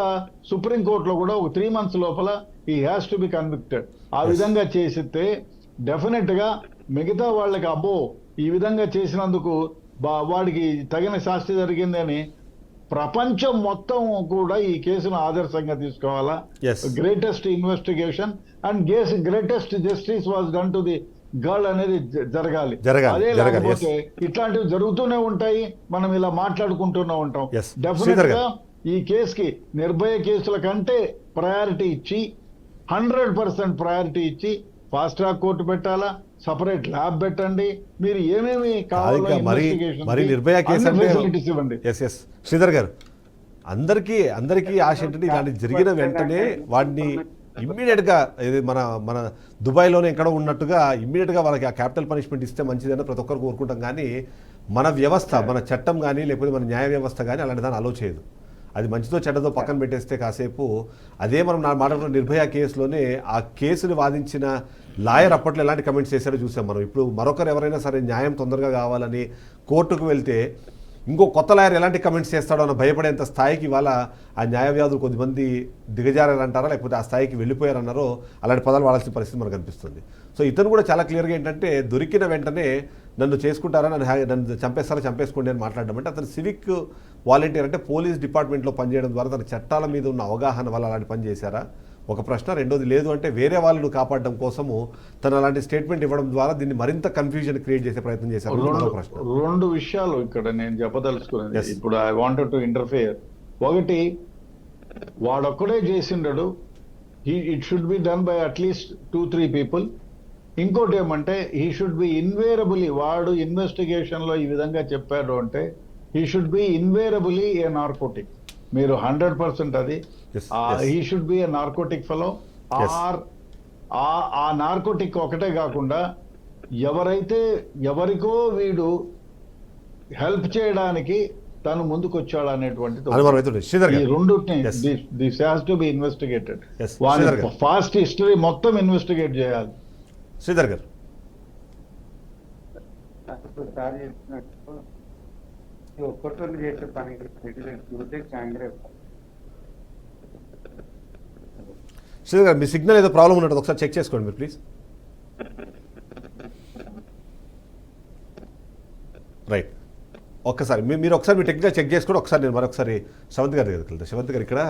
సుప్రీంకోర్టులో కూడా ఒక 3 months లోపల ఈ హ్యాస్ టు బి కన్విక్టెడ్. ఆ విధంగా చేసితే డెఫినెట్ గా మిగతా వాళ్ళకి అబ్బో ఈ విధంగా చేసినందుకు వాడికి తగిన శాస్తి జరిగింది అని ప్రపంచం మొత్తం కూడా ఈ కేసును ఆదర్శంగా తీసుకోవాలా. Greatest investigation and greatest justice was done to the girl అనేది జరగాలి. అదే లేకపోతే ఇట్లాంటివి జరుగుతూనే ఉంటాయి, మనం ఇలా మాట్లాడుకుంటూనే ఉంటాం. డెఫినెట్ గా ఈ కేసుకి నిర్భయ కేసుల కంటే ప్రయారిటీ ఇచ్చి 100% ప్రయారిటీ ఇచ్చి ఫాస్ట్ ట్రాక్ కోర్టు పెట్టాలా, సపరేట్ ల్యాబ్ పెట్టండి, మీరు ఏమేమి కావాలో నిర్భయ కేసు ఫెసిలిటీస్ ఇవ్వండి. శ్రీధర్ గారు, అందరికీ ఆశ ఏంటంటే ఇలాంటి జరిగిన వెంటనే వాడిని ఇమ్మీడియట్గా మన దుబాయ్లోనే ఎక్కడో ఉన్నట్టుగా ఇమ్మీడియట్గా వాళ్ళకి ఆ క్యాపిటల్ పనిష్మెంట్ ఇస్తే మంచిదని ప్రతి ఒక్కరు కోరుకుంటాం. కానీ మన వ్యవస్థ, మన చట్టం కానీ లేకపోతే మన న్యాయ వ్యవస్థ కానీ అలాంటి దాన్ని అలో చేయదు. అది మంచిదో చెడ్డదో పక్కన పెట్టేస్తే కాసేపు అదే మనం మాట్లాడుతున్న నిర్భయ కేసులోనే ఆ కేసుని వాదించిన లాయర్ అప్పట్లో ఎలాంటి కమెంట్స్ చేశారో చూసాం మనం. ఇప్పుడు మరొకరు ఎవరైనా సరే న్యాయం తొందరగా కావాలని కోర్టుకు వెళ్తే ఇంకో కొత్త లాయర్ ఎలాంటి కమెంట్స్ చేస్తాడో అని భయపడేంత స్థాయికి ఇవాళ ఆ న్యాయవాదులు కొద్దిమంది దిగజారారంటారా లేకపోతే ఆ స్థాయికి వెళ్ళిపోయారన్నారో అలాంటి పదాలు వాడాల్సిన పరిస్థితి మనకు కనిపిస్తుంది. సో ఇతను కూడా చాలా క్లియర్గా ఏంటంటే దొరికిన వెంటనే నన్ను చేసుకుంటారా, నన్ను చంపేస్తారా, చంపేసుకోండి అని మాట్లాడడం అంటే అతను సివిక్ వాలంటీర్ అంటే పోలీస్ డిపార్ట్మెంట్లో పనిచేయడం ద్వారా తన చట్టాల మీద ఉన్న అవగాహన వల్ల అలాంటి పని చేశారా ఒక ప్రశ్న. రెండోది లేదు అంటే వేరే వాళ్ళను కాపాడడం కోసము తను అలాంటి స్టేట్మెంట్ ఇవ్వడం ద్వారా దీన్ని మరింత కన్ఫ్యూజన్ క్రియేట్ చేసే ప్రయత్నం చేశారు. ప్రశ్న రెండు విషయాలు ఇక్కడ నేను చెప్పదలుచుకున్నది. ఇప్పుడు ఐ వాంటెడ్ టు ఇంటర్ఫియర్. ఒకటి, వాడొక్కడే చేసిండడు, it should be done by at least 2-3 people. ఇంకోటి ఏమంటే హీ షుడ్ బి ఇన్వేరబుల్లీ, వాడు ఇన్వెస్టిగేషన్ లో ఈ విధంగా చెప్పాడు అంటే he should be invariably a narcotic. మీరు 100% అది he should be a narcotic fellow. ఆ నార్కోటిక్ ఒకటే కాకుండా ఎవరైతే ఎవరికో వీడు హెల్ప్ చేయడానికి తను ముందుకు వచ్చాడు అనేటువంటిది ఈ రెండుని this has to be investigated. Past history మొత్తం ఇన్వెస్టిగేట్ చేయాలి. శ్రీధర్ గారు ఒక్కరు చేసే పని కాంగ్రెస్. శ్రీధర్ గారు మీ సిగ్నల్ ఏదో ప్రాబ్లం ఉన్నట్టు ఒకసారి చెక్ చేసుకోండి మీరు ప్లీజ్. రైట్, ఒక్కసారి మీరు ఒకసారి మీ టెక్నికల్ చెక్ చేసుకొని ఒకసారి నేను మరొకసారి శ్రవంత్ గారి దగ్గరికి వెళ్తాను. శ్రవంత్ గారు ఇక్కడ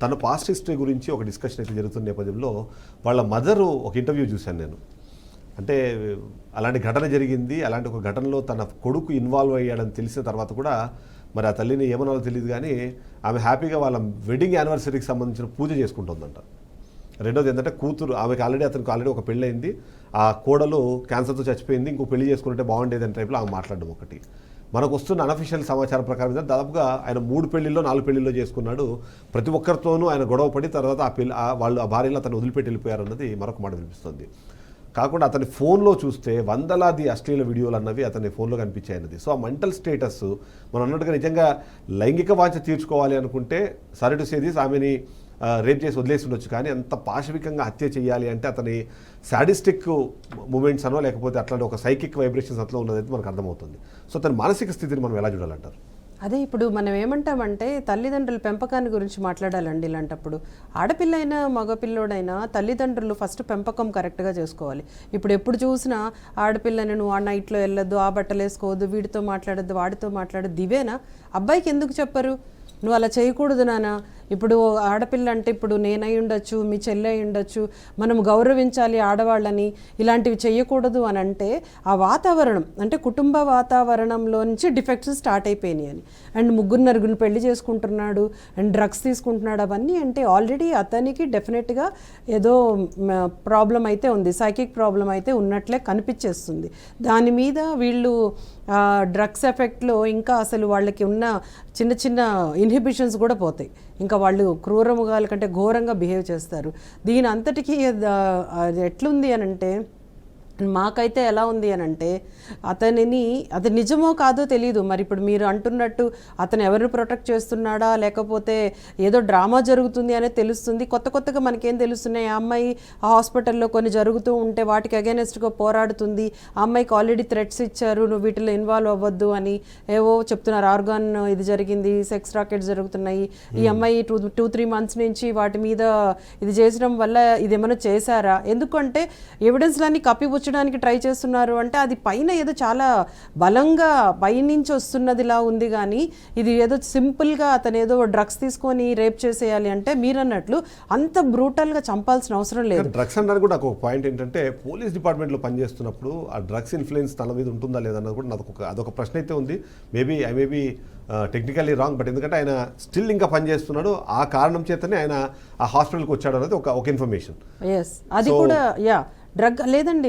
తన పాస్ట్ హిస్టరీ గురించి ఒక డిస్కషన్ అయితే జరుగుతున్న నేపథ్యంలో వాళ్ళ మదరు ఒక ఇంటర్వ్యూ చూశాను నేను. అంటే అలాంటి ఘటన జరిగింది, అలాంటి ఒక ఘటనలో తన కొడుకు ఇన్వాల్వ్ అయ్యాడని తెలిసిన తర్వాత కూడా మరి ఆ తల్లిని ఏమనాలో తెలియదు కానీ ఆమె హ్యాపీగా వాళ్ళ వెడ్డింగ్ యానివర్సరీకి సంబంధించిన పూజ చేసుకుంటుందంట. రెండోది ఏంటంటే కూతురు ఆమెకి అతనికి ఆల్రెడీ ఒక పెళ్ళి అయింది, ఆ కోడలు క్యాన్సర్తో చచ్చిపోయింది, ఇంకో పెళ్లి చేసుకుంటే బాగుండేది అనే టైప్లో ఆమె మాట్లాడడం ఒకటి. మనకు వస్తున్న అనఫిషియల్ సమాచారం ప్రకారం దాదాపుగా ఆయన 3 పెళ్లిల్లో 4 పెళ్లిల్లో చేసుకున్నాడు. ప్రతి ఒక్కరితోనూ ఆయన గొడవ పడి తర్వాత ఆ భార్యలో అతను వదిలిపెట్టి వెళ్ళిపోయారు అన్నది మరొక మాట వినిపిస్తుంది. కాకుండా అతని ఫోన్లో చూస్తే వందలాది అశ్లీల వీడియోలు అన్నవి అతని ఫోన్లో కనిపించాయి అన్నది. సో ఆ మెంటల్ స్టేటస్ మనం అన్నట్టుగా నిజంగా లైంగిక వాంఛ తీర్చుకోవాలి అనుకుంటే సారీ టు సే దిస్ ఆమెని రేప్ చేసి వదిలేసి ఉండొచ్చు, కానీ అంత పాశవికంగా హత్య చేయాలి అంటే అతని సాడిస్టిక్ మూమెంట్స్ అనో లేకపోతే అట్లాంటి ఒక సైకిక్ వైబ్రేషన్స్ అట్లా ఉన్నదైతే మనకు అర్థమవుతుంది. సో తన మానసిక స్థితిని మనం ఎలా చూడాలంటారు? అదే ఇప్పుడు మనం ఏమంటామంటే తల్లిదండ్రుల పెంపకాన్ని గురించి మాట్లాడాలండి. ఇలాంటప్పుడు ఆడపిల్ల అయినా మగపిల్లోడైనా తల్లిదండ్రులు ఫస్ట్ పెంపకం కరెక్ట్గా చేసుకోవాలి. ఇప్పుడు ఎప్పుడు చూసినా ఆడపిల్లని నువ్వు ఆ నైట్లో వెళ్ళొద్దు, ఆ బట్టలు వేసుకోవద్దు, వీడితో మాట్లాడద్దు, వాడితో మాట్లాడద్దు, ఇవేనా? అబ్బాయికి ఎందుకు చెప్పరు నువ్వు అలా చేయకూడదు నాన్న? ఇప్పుడు ఆడపిల్ల అంటే ఇప్పుడు నేనై ఉండొచ్చు, మీ చెల్లి అయి ఉండొచ్చు, మనం గౌరవించాలి ఆడవాళ్ళని, ఇలాంటివి చేయకూడదు అని అంటే ఆ వాతావరణం అంటే కుటుంబ వాతావరణంలో నుంచి డిఫెక్ట్స్ స్టార్ట్ అయిపోయినాయి అని. అండ్ 3 పెళ్లి చేసుకుంటున్నాడు అండ్ డ్రగ్స్ తీసుకుంటున్నాడు, అవన్నీ అంటే ఆల్రెడీ అతనికి డెఫినెట్గా ఏదో ప్రాబ్లం అయితే ఉంది, సైకిక్ ప్రాబ్లం అయితే ఉన్నట్లే కనిపించేస్తుంది. దాని మీద వీళ్ళు డ్రగ్స్ ఎఫెక్ట్లో ఇంకా అసలు వాళ్ళకి ఉన్న చిన్న చిన్న ఇన్హిబిషన్స్ కూడా పోతాయి, ఇంకా వాళ్ళు క్రూరముగాల కంటే ఘోరంగా బిహేవ్ చేస్తారు. దీని అంతటికీ ఎట్లుంది అని అంటే మాకైతే ఎలా ఉంది అని అంటే అది నిజమో కాదో తెలియదు. మరి ఇప్పుడు మీరు అంటున్నట్టు అతను ఎవరిని ప్రొటెక్ట్ చేస్తున్నాడా లేకపోతే ఏదో డ్రామా జరుగుతుంది అనేది తెలుస్తుంది. కొత్తగా మనకేం తెలుస్తున్నాయి, ఆ అమ్మాయి ఆ హాస్పిటల్లో కొన్ని జరుగుతూ ఉంటే వాటికి అగైనెస్ట్గా పోరాడుతుంది, ఆ అమ్మాయికి ఆల్రెడీ థ్రెట్స్ ఇచ్చారు నువ్వు వీటిలో ఇన్వాల్వ్ అవ్వద్దు అని ఏవో చెప్తున్నారు, ఆర్గాన్ ఇది జరిగింది, సెక్స్ రాకెట్స్ జరుగుతున్నాయి, ఈ అమ్మాయి 2-3 months నుంచి వాటి మీద ఇది చేసడం వల్ల ఇదేమైనా చేశారా? ఎందుకంటే ఎవిడెన్స్లన్నీ కప్పిపుచ్చడానికి ట్రై చేస్తున్నారు అంటే అది పైన ఏదో చాలా బలంగా పైనుంచి వస్తున్నదిలా ఉంది, కానీ ఇది ఏదో సింపుల్గా అతను ఏదో డ్రగ్స్ తీసుకొని రేప్ చేసేయాలి అంటే మీరు అన్నట్లు అంత బ్రూటల్గా చంపాల్సిన అవసరం లేదు. డ్రగ్స్ అన్నారు కూడా ఒక పాయింట్ ఏంటంటే పోలీస్ డిపార్ట్మెంట్లో పనిచేస్తున్నప్పుడు ఆ డ్రగ్స్ ఇన్ఫ్లుయెన్స్ తన మీద ఉంటుందా లేదన్నది కూడా నాకు అదొక ప్రశ్న అయితే ఉంది. I maybe technically wrong, but ఎందుకంటే ఆయన స్టిల్ ఇంకా పనిచేస్తున్నాడు, ఆ కారణం చేతనే ఆయన ఆ హాస్పిటల్కి వచ్చాడు అనేది ఒక ఇన్ఫర్మేషన్. అది కూడా డ్రగ్ లేదండి,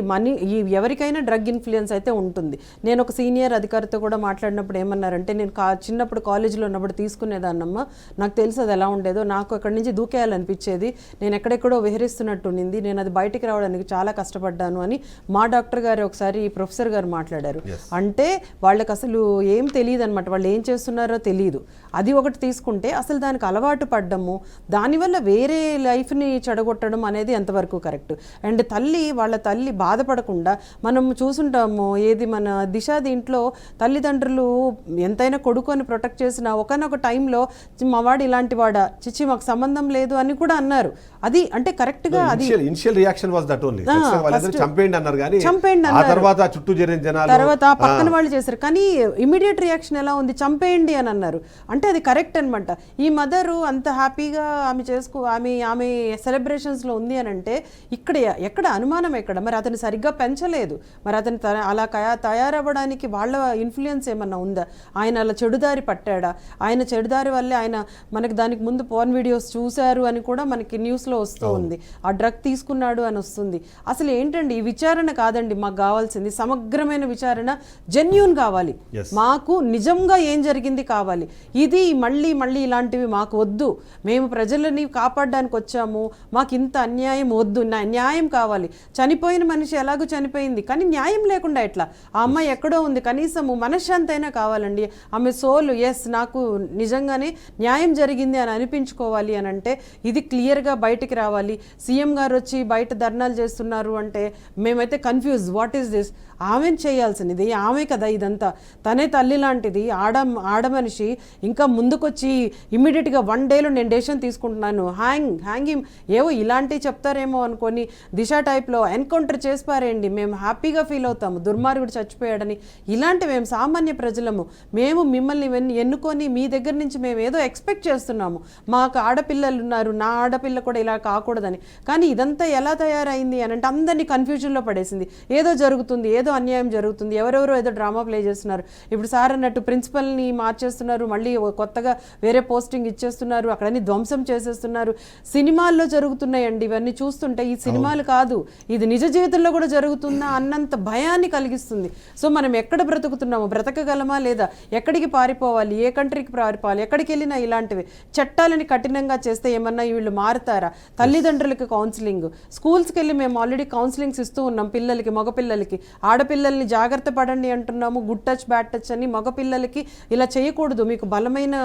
ఎవరికైనా డ్రగ్ ఇన్ఫ్లుయెన్స్ అయితే ఉంటుంది. నేను ఒక సీనియర్ అధికారితో కూడా మాట్లాడినప్పుడు ఏమన్నారంటే, నేను చిన్నప్పుడు కాలేజీలో ఉన్నప్పుడు తీసుకునేదాన్నమ్మా, నాకు తెలుసు అది ఎలా ఉండేదో, నాకు అక్కడి నుంచి దూకేయాలనిపించేది, నేను ఎక్కడెక్కడో విహరిస్తున్నట్టు ఉండింది, నేను అది బయటికి రావడానికి చాలా కష్టపడ్డాను అని మా డాక్టర్ గారు ఒకసారి ప్రొఫెసర్ గారు మాట్లాడారు. అంటే వాళ్ళకి అసలు ఏం తెలియదు అనమాట, వాళ్ళు ఏం చేస్తున్నారో తెలియదు. అది ఒకటి తీసుకుంటే అసలు దానికి అలవాటు పడ్డము, దానివల్ల వేరే లైఫ్ని చెడగొట్టడం అనేది ఎంతవరకు కరెక్ట్. అండ్ వాళ్ళ తల్లి బాధపడకుండా మనం చూసుంటాము, ఏది మన దిశ దీంట్లో తల్లిదండ్రులు ఎంతైనా కొడుకుని ప్రొటెక్ట్ చేసిన ఒకనొక టైంలో మా వాడు ఇలాంటి వాడా, చిచ్చి మాకు సంబంధం లేదు అని కూడా అన్నారు. అది అంటే కరెక్ట్గా అది initial reaction was that only, చంపేయండి అన్నారు, కానీ చంపేయండి ఆ తర్వాత చుట్టూ చేరిన జనాలు తర్వాత పక్కన వాళ్ళు చేశారు. కానీ ఇమీడియట్ రియాక్షన్ ఎలా ఉంది, చంపేయండి అని అన్నారు. అంటే అది కరెక్ట్ అనమాట. ఈ మదరు అంత హ్యాపీగా ఆమె సెలబ్రేషన్స్లో ఉంది అని అంటే ఎక్కడ అనుమానం ఎక్కడ? మరి అతను సరిగ్గా పెంచలేదు, మరి అతను అలా తయారవ్వడానికి వాళ్ళ ఇన్ఫ్లుయెన్స్ ఏమన్నా ఉందా? ఆయన అలా చెడుదారి పట్టాడా? ఆయన చెడుదారి వల్లే ఆయన మనకి దానికి ముందు పోర్న్ వీడియోస్ చూశారు అని కూడా మనకి న్యూస్లో వస్తూ ఉంది, ఆ డ్రగ్ తీసుకున్నాడు అని వస్తుంది. అసలు ఏంటండి ఈ విచారణ కాదండి మాకు కావాల్సింది, సమగ్రమైన విచారణ, జెన్యూన్ కావాలి మాకు, నిజంగా ఏం జరిగింది కావాలి. ఇది మళ్ళీ ఇలాంటివి మాకు వద్దు, మేము ప్రజలని కాపాడడానికి వచ్చాము, మాకు ఇంత అన్యాయం వద్దు, న్యాయం కావాలి. చనిపోయిన మనిషి ఎలాగో చనిపోయింది, కానీ న్యాయం లేకుండా ఎట్లా? ఆ అమ్మాయి ఎక్కడో ఉంది, కనీసము మనశ్శాంతి అయినా కావాలండి. ఆమె సోల్ నాకు నిజంగానే న్యాయం జరిగింది అని అనిపించుకోవాలి అని అంటే ఇది క్లియర్గా బయటికి రావాలి. సీఎం గారు వచ్చి బయట ధర్నాలు చేస్తున్నారు అంటే మేమైతే కన్ఫ్యూజ్, వాట్ ఈస్ దిస్? ఆమెను చేయాల్సింది ఆమె కదా ఇదంతా, తనే తల్లి లాంటిది, ఆడమనిషి. ఇంకా ముందుకొచ్చి ఇమ్మీడియట్గా 1 డేలో నేను డెసిషన్ తీసుకుంటున్నాను, హ్యాంగ్ హిమ్, ఏవో ఇలాంటివి చెప్తారేమో అనుకొని దిశ టైప్లో ఎన్కౌంటర్ చేసి పారేయండి, మేము హ్యాపీగా ఫీల్ అవుతాము, దుర్మార్గుడు చచ్చిపోయాడని. ఇలాంటి మేము సామాన్య ప్రజలము, మేము మిమ్మల్ని ఎన్నుకొని మీ దగ్గర నుంచి మేము ఏదో ఎక్స్పెక్ట్ చేస్తున్నాము, మాకు ఆడపిల్లలు ఉన్నారు, నా ఆడపిల్ల కూడా ఇలా కాకూడదని. కానీ ఇదంతా ఎలా తయారైంది అని అంటే అందరినీ కన్ఫ్యూజన్లో పడేసింది. ఏదో జరుగుతుంది, ఏదో అన్యాయం జరుగుతుంది, ఎవరెవరో ఏదో డ్రామా ప్లే చేస్తున్నారు. ఇప్పుడు సార్ అన్నట్టు ప్రిన్సిపల్ని మార్చేస్తున్నారు, మళ్ళీ కొత్తగా వేరే పోస్టింగ్ ఇచ్చేస్తున్నారు, అక్కడన్నీ ధ్వంసం చేసేస్తున్నారు. సినిమాల్లో జరుగుతున్నాయండి ఇవన్నీ చూస్తుంటే, ఈ సినిమాలు కాదు, ఇది నిజ జీవితంలో కూడా జరుగుతుందా అన్నంత భయాన్ని కలిగిస్తుంది. సో మనం ఎక్కడ బ్రతుకుతున్నామో, బ్రతకగలమా లేదా, ఎక్కడికి పారిపోవాలి, ఏ కంట్రీకి పారిపోవాలి, ఎక్కడికి వెళ్ళినా ఇలాంటివి చట్టాలని కఠినంగా చేస్తే ఏమన్నా వీళ్ళు మారుతారా? తల్లిదండ్రులకి కౌన్సిలింగ్, స్కూల్స్కి వెళ్ళి మేము ఆల్రెడీ కౌన్సిలింగ్స్ ఇస్తూ ఉన్నాం పిల్లలకి, మగపిల్లలకి. ఆడపిల్లల్ని జాగ్రత్త పడండి అంటున్నాము, గుడ్ టచ్ బ్యాడ్ టచ్ అని. మగపిల్లలకి ఇలా చేయకూడదు, మీకు బలమైన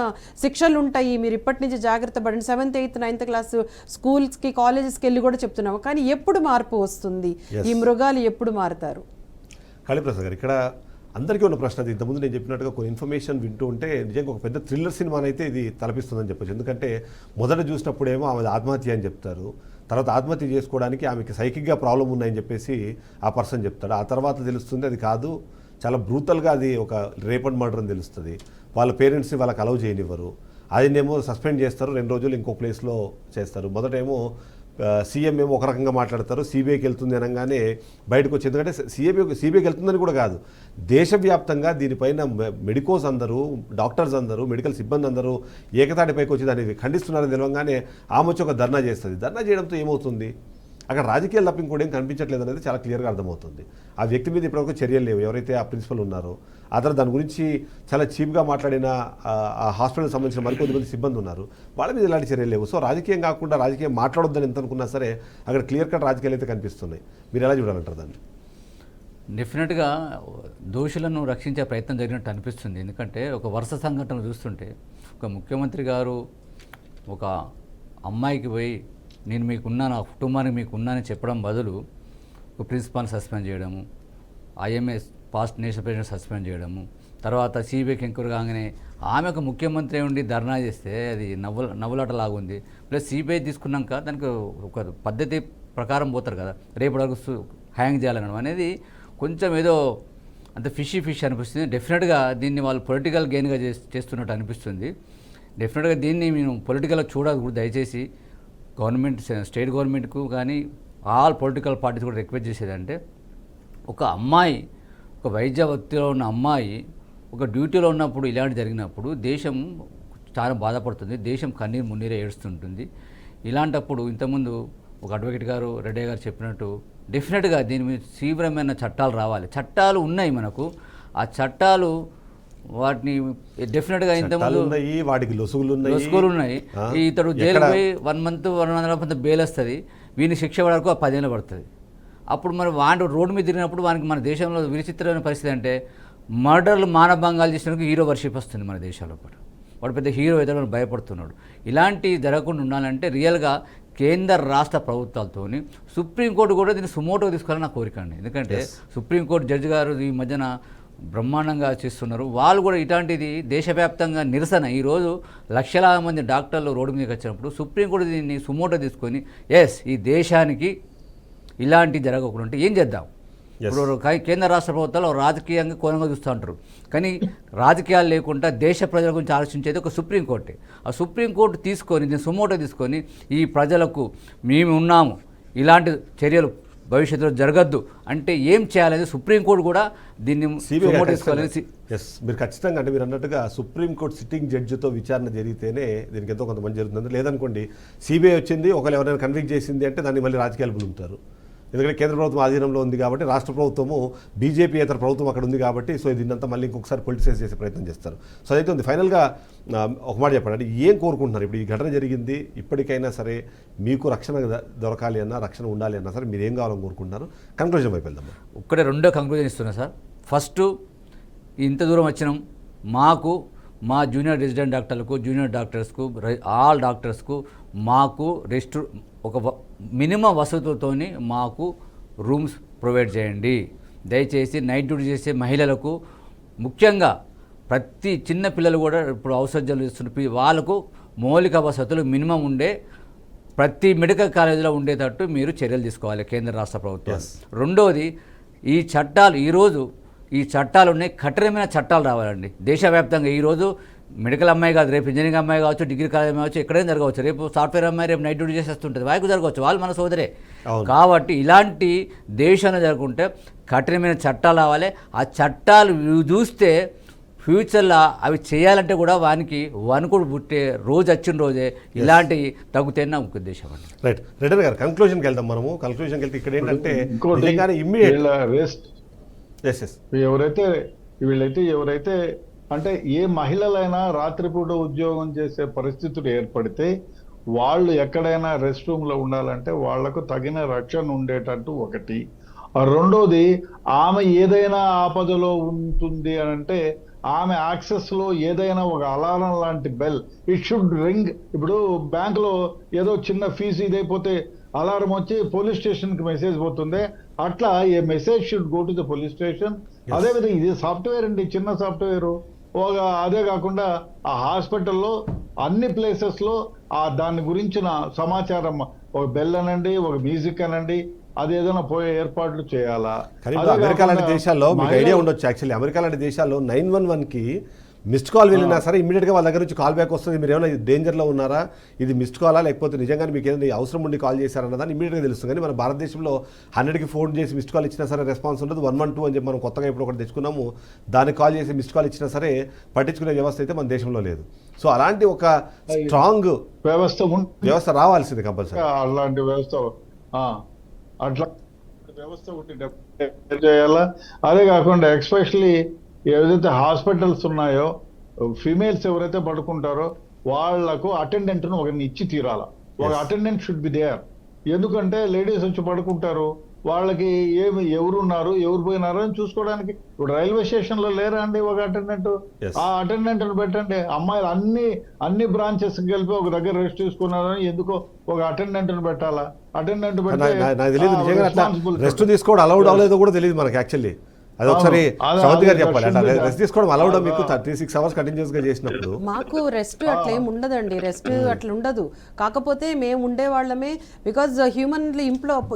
శిక్షలు ఉంటాయి, మీరు ఇప్పటి నుంచి జాగ్రత్త పడండి. 7th 8th 9th క్లాస్ స్కూల్స్కి కాలేజెస్కి వెళ్ళి కూడా చెప్తున్నాము. కానీ ఎప్పుడు మార్పు వస్తుంది? ఈ మృగాలు ఎప్పుడు మారుతారు? కాళీప్రసాద్ గారు, ఇక్కడ అందరికీ ఉన్న ప్రశ్న అది. ఇంతకుముందు నేను చెప్పినట్టుగా కొన్ని ఇన్ఫర్మేషన్ వింటూ ఉంటే నిజంగా ఒక పెద్ద థ్రిల్లర్ సినిమానైతే ఇది తలపిస్తుందని చెప్పొచ్చు. ఎందుకంటే మొదట చూసినప్పుడేమో ఆమె ఆత్మహత్య అని చెప్తారు, తర్వాత ఆత్మహత్య చేసుకోవడానికి ఆమెకి సైకిక్గా ప్రాబ్లం ఉన్నాయని చెప్పేసి ఆ పర్సన్ చెప్తాడు. ఆ తర్వాత తెలుస్తుంది అది కాదు, చాలా బ్రూతల్గా అది ఒక రేప్ అండ్ మర్డర్ అని తెలుస్తుంది. వాళ్ళ పేరెంట్స్ని వాళ్ళకి అలౌ చేయనివ్వరు, అదినేమో సస్పెండ్ చేస్తారు, 2 రోజులు ఇంకో ప్లేస్లో చేస్తారు. మొదటేమో సీఎం ఏమో ఒక రకంగా మాట్లాడతారు, సిబిఐకి వెళ్తుంది అనగానే బయటకు వచ్చి, ఎందుకంటే సిబిఐకి వెళ్తుందని కూడా కాదు, దేశవ్యాప్తంగా దీనిపైన మెడికోస్ అందరూ, డాక్టర్స్ అందరూ, మెడికల్ సిబ్బంది అందరూ ఏకతాటిపైకి వచ్చి దాన్ని ఖండిస్తున్నారని తెలవగానే ఆమె వచ్చి ఒక ధర్నా చేస్తుంది. ధర్నా చేయడంతో ఏమవుతుంది, అక్కడ రాజకీయాలు తప్ప ఇంకోటి ఏం కనిపించట్లేదు అనేది చాలా క్లియర్గా అర్థమవుతుంది. ఆ వ్యక్తి మీద ఇప్పటివరకు చర్యలు లేవు, ఎవరైతే ఆ ప్రిన్సిపల్ ఉన్నారో. ఆ తర్వాత దాని గురించి చాలా చీప్గా మాట్లాడిన ఆ హాస్పిటల్కి సంబంధించిన మరికొద్దిమంది సిబ్బంది ఉన్నారు, వాళ్ళ మీద ఎలాంటి చర్యలు లేవు. సో రాజకీయం కాకుండా రాజకీయం మాట్లాడొద్దని ఎంత అనుకున్నా సరే అక్కడ క్లియర్ కట్ రాజకీయాలు అయితే కనిపిస్తున్నాయి. మీరు ఎలా చూడాలంటారు దాన్ని? డెఫినెట్గా దోషులను రక్షించే ప్రయత్నం జరిగినట్టు అనిపిస్తుంది. ఎందుకంటే ఒక వరుస సంఘటనలు చూస్తుంటే, ఒక ముఖ్యమంత్రి గారు ఒక అమ్మాయికి పోయి నేను మీకున్నాను, ఆ కుటుంబానికి మీకున్నానని చెప్పడం బదులు ఒక ప్రిన్సిపాల్ని సస్పెండ్ చేయడము, IMS past national president suspend చేయడము, తర్వాత సిబిఐకి ఎంక్వైరీ కాగానే ఆమె ఒక ముఖ్యమంత్రి ఉండి ధర్నా చేస్తే అది నవ్వులాటలాగుంది. ప్లస్ సిబిఐ తీసుకున్నాక దానికి ఒక పద్ధతి ప్రకారం పోతారు కదా, రేపటి వరకు హ్యాంగ్ చేయాలనడం అనేది కొంచెం ఏదో అంత ఫిష్ అనిపిస్తుంది. డెఫినెట్గా దీన్ని వాళ్ళు పొలిటికల్ గెయిన్గా చేస్తున్నట్టు అనిపిస్తుంది. డెఫినెట్గా దీన్ని మేము పొలిటికల్గా చూడకూడదు. దయచేసి గవర్నమెంట్, స్టేట్ గవర్నమెంట్కు కానీ ఆల్ పొలిటికల్ పార్టీస్ కూడా రిక్వెస్ట్ చేసేదంటే, ఒక అమ్మాయి, ఒక వైద్య వృత్తిలో ఉన్న అమ్మాయి ఒక డ్యూటీలో ఉన్నప్పుడు ఇలాంటి జరిగినప్పుడు దేశం చాలా బాధపడుతుంది, దేశం కన్నీరు మున్నీరే ఏడుస్తుంటుంది. ఇలాంటప్పుడు ఇంతకుముందు ఒక అడ్వకేట్ గారు రెడ్డి గారు చెప్పినట్టు డెఫినెట్గా దీని మీద తీవ్రమైన చట్టాలు రావాలి. చట్టాలు ఉన్నాయి మనకు, ఆ చట్టాలు వాటిని డెఫినెట్గా ఇంతకుముందు ఉన్నాయి, వాటికి లొసుగులు ఉన్నాయి. ఇతడు జైలు పోయి 1 month 1.5 month బెయిల్ వస్తుంది, వీని శిక్ష వరకు 10 ఏళ్ళు పడుతుంది. అప్పుడు మరి వాడు రోడ్డు మీద తిరిగినప్పుడు వానికి మన దేశంలో విచిత్రమైన పరిస్థితి అంటే మర్డర్లు మానభంగాలు చేసినందుకు హీరో వర్షిప్ వస్తుంది మన దేశాల్లో కూడా. వాడు పెద్ద హీరో అయితే భయపడుతున్నాడు. ఇలాంటివి జరగకుండా ఉండాలంటే రియల్గా కేంద్ర రాష్ట్ర ప్రభుత్వాలతోని సుప్రీంకోర్టు కూడా దీన్ని సుమోటో తీసుకోవాలని నా కోరిక అండి. ఎందుకంటే సుప్రీంకోర్టు జడ్జి గారు ఈ మధ్యన బ్రహ్మాండంగా చేస్తున్నారు. వాళ్ళు కూడా ఇట్లాంటిది దేశవ్యాప్తంగా నిరసన, ఈరోజు లక్షలాది మంది డాక్టర్లు రోడ్డు మీదకి వచ్చినప్పుడు సుప్రీంకోర్టు దీన్ని సుమోటో తీసుకొని ఈ దేశానికి ఇలాంటివి జరగకుండా ఏం చేద్దాం. ఇప్పుడు కేంద్ర రాష్ట్ర ప్రభుత్వాలు రాజకీయంగా కోణంగా చూస్తూ ఉంటారు, కానీ రాజకీయాలు లేకుండా దేశ ప్రజల గురించి ఆలోచించేది ఒక సుప్రీంకోర్టే. ఆ సుప్రీంకోర్టు తీసుకొని దీన్ని సుమోటో తీసుకొని ఈ ప్రజలకు మేము ఉన్నాము, ఇలాంటి చర్యలు భవిష్యత్తులో జరగద్దు అంటే ఏం చేయాలని సుప్రీంకోర్టు కూడా దీన్ని సుమోటో తీసుకోవాలని. మీరు ఖచ్చితంగా అంటే మీరు అన్నట్టుగా సుప్రీంకోర్టు సిట్టింగ్ జడ్జితో విచారణ జరిగితేనే దీనికి ఎంతో కొంతమంది జరుగుతుంది. లేదనుకోండి సిబిఐ వచ్చింది, ఒకవేళ ఎవరైనా కన్విక్ట్ చేసింది అంటే దాన్ని మళ్ళీ రాజకీయాలు పులుగుతారు. ఎందుకంటే కేంద్ర ప్రభుత్వం ఆధీనంలో ఉంది కాబట్టి, రాష్ట్ర ప్రభుత్వము బీజేపీ ఇతర ప్రభుత్వం అక్కడ ఉంది కాబట్టి, సో దీన్నంతా మళ్ళీ ఇంకొకసారి పొలిటిసైజ్ చేసే ప్రయత్నం చేస్తారు. సో అదైతే ఉంది. ఫైనల్గా ఒక మాట చెప్పండి, అంటే ఏం కోరుకుంటున్నారు? ఇప్పుడు ఈ ఘటన జరిగింది, ఇప్పటికైనా సరే మీకు రక్షణ దొరకాలి అన్నా, రక్షణ ఉండాలి అన్నా సరే మీరు ఏం కావాలని కోరుకుంటున్నారు? కన్క్లూజన్ వైపు వెళ్దాం. ఒక్కడే రెండో కంక్లూజన్ ఇస్తున్నా సార్. ఫస్ట్, ఇంత దూరం వచ్చినాం, మాకు మా జూనియర్ రెసిడెంట్ డాక్టర్లకు, జూనియర్ డాక్టర్స్కు, ఆల్ డాక్టర్స్కు మాకు ఒక మినిమం వసతులతోని మాకు రూమ్స్ ప్రొవైడ్ చేయండి. దయచేసి నైట్ డ్యూటీ చేసే మహిళలకు, ముఖ్యంగా ప్రతి చిన్న పిల్లలు కూడా ఇప్పుడు ఔషధాలు ఇస్తున్న వాళ్ళకు మౌలిక వసతులు మినిమం ఉండే ప్రతి మెడికల్ కాలేజీలో ఉండేటట్టు మీరు చర్యలు తీసుకోవాలి కేంద్ర రాష్ట్ర ప్రభుత్వం. రెండోది, ఈ చట్టాలు ఈరోజు ఈ చట్టాలు ఉన్నాయి, కఠినమైన చట్టాలు రావాలండి దేశవ్యాప్తంగా. ఈరోజు మెడికల్ అమ్మాయి కాదు, రేపు ఇంజనీరింగ్ అమ్మాయి కావచ్చు, డిగ్రీ కాలేజ్ అమ్మాయి కావచ్చు, ఎక్కడైనా జరగవచ్చు. రేపు సాఫ్ట్వేర్ అమ్మాయి రేపు నైట్ డ్యూటీ చేసేస్తుంటుంది, వాయికు జరగవచ్చు, వాళ్ళు మన సోదరే. కాబట్టి ఇలాంటి దేశంలో జరుగుతుంటే కఠినమైన చట్టాలు రావాలి. ఆ చట్టాలు చూస్తే ఫ్యూచర్లో అవి చేయాలంటే కూడా వానికి వణుకుడు పుట్టే రోజు వచ్చిన రోజే ఇలాంటివి తగ్గుతాయని నా ఉద్దేశం అండి. రైట్, రెడ్డి గారు కన్క్లూజన్కి వెళ్దాం మనము. కన్క్లూజన్కి వెళ్తే ఇక్కడ ఏంటంటే వీళ్ళైతే ఎవరైతే అంటే ఏ మహిళలైనా రాత్రిపూట ఉద్యోగం చేసే పరిస్థితులు ఏర్పడితే వాళ్ళు ఎక్కడైనా రెస్ట్ రూమ్లో ఉండాలంటే వాళ్లకు తగిన రక్షణ ఉండేటట్టు ఒకటి. రెండోది, ఆమె ఏదైనా ఆపదలో ఉంటుంది అని అంటే ఆమె యాక్సెస్లో ఏదైనా ఒక అలారం లాంటి బెల్ ఇట్ షుడ్ రింగ్. ఇప్పుడు బ్యాంకులో ఏదో చిన్న ఫీజు ఇదైపోతే అలారం వచ్చి పోలీస్ స్టేషన్కి మెసేజ్ పోతుంది, అట్లా a message should go to the police station. అదేవిధంగా ఇది సాఫ్ట్వేర్ అండి, చిన్న సాఫ్ట్వేర్. అదే కాకుండా ఆ హాస్పిటల్లో అన్ని ప్లేసెస్లో దాని గురించిన సమాచారం ఒక బెల్ అనండి, ఒక మ్యూజిక్ అనండి, అది ఏదైనా పోయే ఏర్పాట్లు చేయాలా. అమెరికా లాంటి దేశాల్లో మీకు ఐడియా ఉండొచ్చు, యాక్చువల్లీ అమెరికా లాంటి దేశాల్లో 911కి మిస్డ్ కాల్ వెళ్ళినా సరే ఇమీడియట్గా వాళ్ళ దగ్గర నుంచి కాల్ బ్యాక్ వస్తుంది. మీరు ఏమైనా డేంజర్లో ఉన్నారా, ఇది మిస్డ్ కాలా, లేకపోతే నిజంగానే మీకు ఏదైనా అవసరం ఉండి కాల్ చేశారన్నదాన్ని ఇమీడియట్గా తెలుస్తుంది. కానీ మన భారతదేశంలో 100కి ఫోన్ చేసి మిస్డ్ కాల్ ఇచ్చినా సరే రెస్పాన్స్ ఉండదు. 112 అని చెప్పి మనం కొత్తగా ఇప్పుడు ఒకటి తెచ్చుకున్నాము, దానికి కాల్ చేసి మిస్డ్ కాల్ ఇచ్చినా సరే పట్టించుకునే వ్యవస్థ అయితే మన దేశంలో లేదు. సో అలాంటి ఒక స్ట్రాంగ్ వ్యవస్థ రావాల్సింది కంపల్సరీ. అలాంటి వ్యవస్థ అట్లా వ్యవస్థ చేయాలా. అదే కాకుండా ఎస్పెషలీ ఏదైతే హాస్పిటల్స్ ఉన్నాయో ఫీమేల్స్ ఎవరైతే పడుకుంటారో వాళ్లకు అటెండెంట్ను ఒకరిని ఇచ్చి తీరాల. ఒక అటెండెంట్ షుడ్ బి దేర్. ఎందుకంటే లేడీస్ వచ్చి పడుకుంటారు, వాళ్ళకి ఎవరున్నారు ఎవరు పోయినారు అని చూసుకోవడానికి. ఇప్పుడు రైల్వే స్టేషన్ లో లేరా అండి ఒక అటెండెంట్? ఆ అటెండెంట్ పెట్టండి. అమ్మాయిలు అన్ని బ్రాంచెస్ కలిపి ఒక దగ్గర రెస్ట్ తీసుకున్నారని ఎందుకో ఒక అటెండెంట్ పెట్టాలా? అటెండెంట్ రెస్ట్ తీసుకోవడం అలౌడ్ అవ్వలేదో కూడా తెలియదు మనకి యాక్చువల్లీ. అది ఒకసారి శ్రవంతి గారు చెప్పాలి, అట్లా రెస్ట్ తీసుకోవడం అలౌడ్ మీకు 36 hours కంటిన్యూస్ గా చేసినప్పుడు. మాకు రెస్ట్ అట్లా ఏమి ఉండదండి, రెస్ట్ అట్లా ఉండదు. కాకపోతే మేము ఉండేవాళ్ళమే, బికాజ్ హ్యూమన్లీ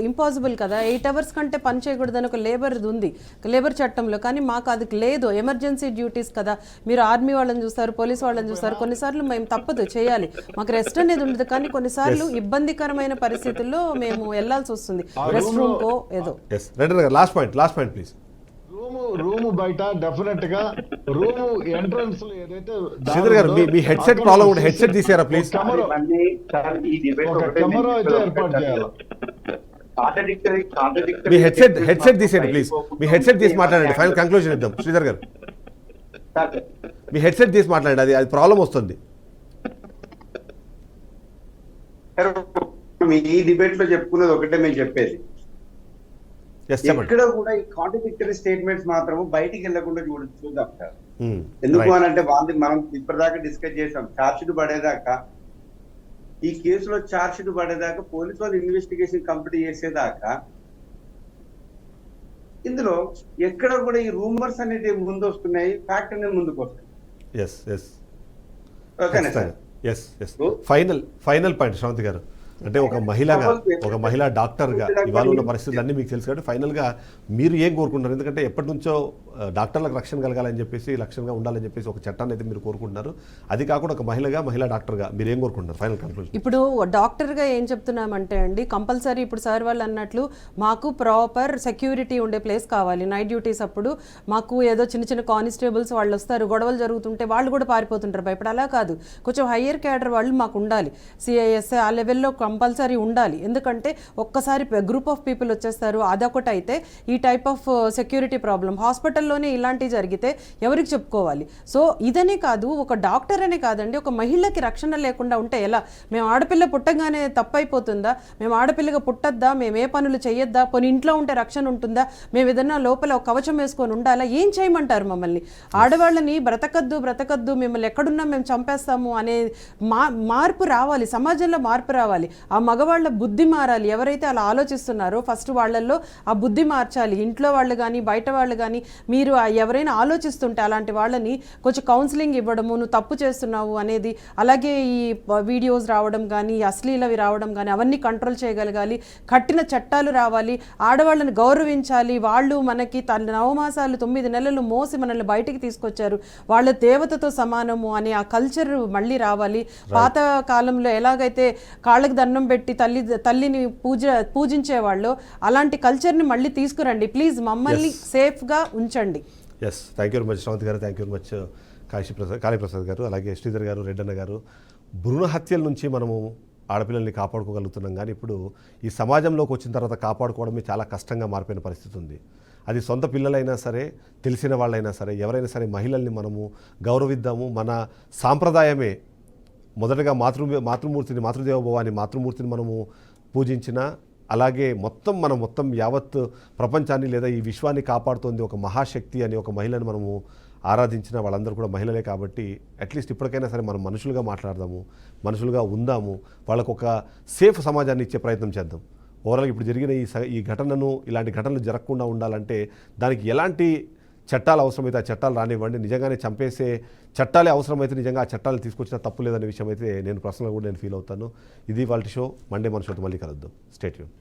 ఇంపాసిబుల్ కదా 8 hours కంటే పని చేయకూడదని ఒక లేబర్ ఉంది లేబర్ చట్టంలో. కానీ మాకు అది లేదు, ఎమర్జెన్సీ డ్యూటీస్ కదా. మీరు ఆర్మీ వాళ్ళని చూస్తారు, పోలీస్ వాళ్ళని చూస్తారు, కొన్నిసార్లు మేము తప్పదు చేయాలి, మాకు రెస్ట్ అనేది ఉండదు. కానీ కొన్నిసార్లు ఇబ్బందికరమైన పరిస్థితుల్లో మేము వెళ్లాల్సి వస్తుంది రెస్ట్ రూమ్ కో ఏదో. Last point please. రూమ్ బయట డెఫినెట్ గా రూమ్ ఎంట్రన్స్ లో ఏదైతే శ్రీధర్ గారు మీ హెడ్సెట్ ప్రాబ్లం ఉంటే హెడ్సెట్ తీసారా ప్లీజ్. కెమెరా ఒక కెమెరా అయితే ఏర్పాటు చేయాలి. మీ హెడ్సెట్ తీసేయండి ప్లీజ్. మీ హెడ్సెట్ తీసి మాట్లాడండి, ఫైనల్ కంక్లూజన్ ఇద్దాం. శ్రీధర్ గారు మీ హెడ్సెట్ తీసి మాట్లాడండి, అది ప్రాబ్లం వస్తుంది. ఈ డిబేట్ లో చెప్పుకున్నది ఒకటే మేము చెప్పేది, ఎస్ చెప్పండి. ఎక్కడ కూడా ఈ కాంట్రడిక్టరీ స్టేట్మెంట్స్ మాత్రం బయటికి వెళ్లకుండా చూద్దాం సార్. Hmm, ఎందుకు right. అని అంటే వాళ్ళు మనం ఇప్పటిదాకా డిస్కస్ చేసాం, ఛార్జ్ షీట్ పడేదాకా, ఈ కేసులో ఛార్జ్ షీట్ పడేదాకా, పోలీసు వాళ్ళు ఇన్వెస్టిగేషన్ కంప్లీట్ చేసేదాకా ఇందులో ఎక్కడ కూడా ఈ రూమర్స్ అనేది ముందు వస్తున్నాయి, ఫ్యాక్ట్ అనేది ముందుకు వస్తుంది. ఎస్ ఎస్ ఓకేనా sir? Yes yes final point Sravanthi గారు, అంటే ఒక మహిళగా, ఒక మహిళా డాక్టర్గా ఇవాళ ఉన్న పరిస్థితులు అన్నీ మీకు తెలుసు కాబట్టి ఫైనల్గా మీరు ఏం కోరుకుంటున్నారు? ఎందుకంటే ఎప్పటి నుంచో డాక్టర్లకు రక్షణ కలగాలని చెప్పేసి, రక్షణగా ఉండాలని చెప్పేసి ఒక చట్టాన్ని అయితే మీరు కోరుకుంటున్నారు. అది కాకుండా ఒక మహిళా డాక్టర్గా మీరు ఏం కోరుకుంటున్నారు? Final conclusion. ఇప్పుడు డాక్టర్గా ఏం చెప్తున్నామంటే అండి, కంపల్సరీ ఇప్పుడు సార్ వాళ్ళు అన్నట్లు మాకు ప్రాపర్ సెక్యూరిటీ ఉండే ప్లేస్ కావాలి. నైట్ డ్యూటీస్ అప్పుడు మాకు ఏదో చిన్న చిన్న కానిస్టేబుల్స్ వాళ్ళు వస్తారు, గొడవలు జరుగుతుంటే వాళ్ళు కూడా పారిపోతుంటారు భయపడి. అలా కాదు, కొంచెం హయ్యర్ క్యాడర్ వాళ్ళు మాకు ఉండాలి, సిఐఎస్ఏ ఆ లెవెల్లో కంపల్సరీ ఉండాలి. ఎందుకంటే ఒక్కసారి గ్రూప్ ఆఫ్ పీపుల్ వచ్చేస్తారు, అదొకటి అయితే ఈ టైప్ ఆఫ్ సెక్యూరిటీ ప్రాబ్లం హాస్పిటల్లోనే ఇలాంటివి జరిగితే ఎవరికి చెప్పుకోవాలి? సో ఇదనే కాదు, ఒక డాక్టర్ అనే కాదండి, ఒక మహిళకి రక్షణ లేకుండా ఉంటే ఎలా? మేము ఆడపిల్ల పుట్టగానే తప్పైపోతుందా? మేము ఆడపిల్లగా పుట్టద్దా? మేము ఏ పనులు చేయొద్దా? కొన్ని ఇంట్లో ఉంటే రక్షణ ఉంటుందా? మేము ఏదన్నా లోపల ఒక కవచం వేసుకొని ఉండాలా? ఏం చేయమంటారు మమ్మల్ని? ఆడవాళ్ళని బ్రతకద్దు మిమ్మల్ని ఎక్కడున్నా మేము చంపేస్తాము అనే మార్పు రావాలి, సమాజంలో మార్పు రావాలి. ఆ మగవాళ్ళ బుద్ధి మారాలి. ఎవరైతే అలా ఆలోచిస్తున్నారో ఫస్ట్ వాళ్ళల్లో ఆ బుద్ధి మార్చాలి. ఇంట్లో వాళ్ళు కానీ బయట వాళ్ళు కానీ మీరు ఎవరైనా ఆలోచిస్తుంటే అలాంటి వాళ్ళని కొంచెం కౌన్సిలింగ్ ఇవ్వడము, నువ్వు తప్పు చేస్తున్నావు అనేది, అలాగే ఈ వీడియోస్ రావడం కానీ, అశ్లీలవి రావడం కానీ అవన్నీ కంట్రోల్ చేయగలగాలి. కఠిన చట్టాలు రావాలి, ఆడవాళ్ళని గౌరవించాలి. వాళ్ళు మనకి నవమాసాలు 9 నెలలు మోసి మనల్ని బయటికి తీసుకొచ్చారు, వాళ్ళ దేవతతో సమానము అనే ఆ కల్చర్ మళ్ళీ రావాలి. పాత కాలంలో ఎలాగైతే కాళ్ళకి దండం పెట్టి తల్లిని పూజించేవాళ్ళు, అలాంటి కల్చర్ని మళ్ళీ తీసుకురండి ప్లీజ్. మమ్మల్ని సేఫ్గా ఉంచండి. Yes, thank you very much Sravanthi గారు, thank you very much Kaliprasad గారు, అలాగే శ్రీధర్ గారు, రెడ్డన్న గారు. భ్రూణ హత్యల నుంచి మనము ఆడపిల్లల్ని కాపాడుకోగలుగుతున్నాం, కానీ ఇప్పుడు ఈ సమాజంలోకి వచ్చిన తర్వాత కాపాడుకోవడమే చాలా కష్టంగా మారిపోయిన పరిస్థితి ఉంది. అది సొంత పిల్లలైనా సరే, తెలిసిన వాళ్ళైనా సరే, ఎవరైనా సరే మహిళల్ని మనము గౌరవిద్దాము. మన సాంప్రదాయమే మొదటగా మాతృదేవోభవాన్ని మాతృమూర్తిని మనము పూజించిన, అలాగే మొత్తం యావత్ ప్రపంచాన్ని లేదా ఈ విశ్వాన్ని కాపాడుతోంది ఒక మహాశక్తి అని ఒక మహిళను మనము ఆరాధించిన వాళ్ళందరూ కూడా మహిళలే. కాబట్టి అట్లీస్ట్ ఇప్పటికైనా సరే మనం మనుషులుగా మాట్లాడదాము, మనుషులుగా ఉందాము, వాళ్ళకు ఒక సేఫ్ సమాజాన్ని ఇచ్చే ప్రయత్నం చేద్దాం. ఓవరాల్గా ఇప్పుడు జరిగిన ఈ ఘటనను, ఇలాంటి ఘటనలు జరగకుండా ఉండాలంటే దానికి ఎలాంటి చట్టాలు అవసరమైతే ఆ చట్టాలు రానివ్వండి. నిజంగానే చంపేసే చట్టాలే అవసరమైతే నిజంగా ఆ చట్టాలు తీసుకొచ్చిన తప్పు లేదనే విషయం అయితే నేను పర్సనల్గా కూడా ఫీల్ అవుతాను. ఇది వాళ్ళ షో. మండే మన షోతో మళ్ళీ కలుద్దాం. Stay tune.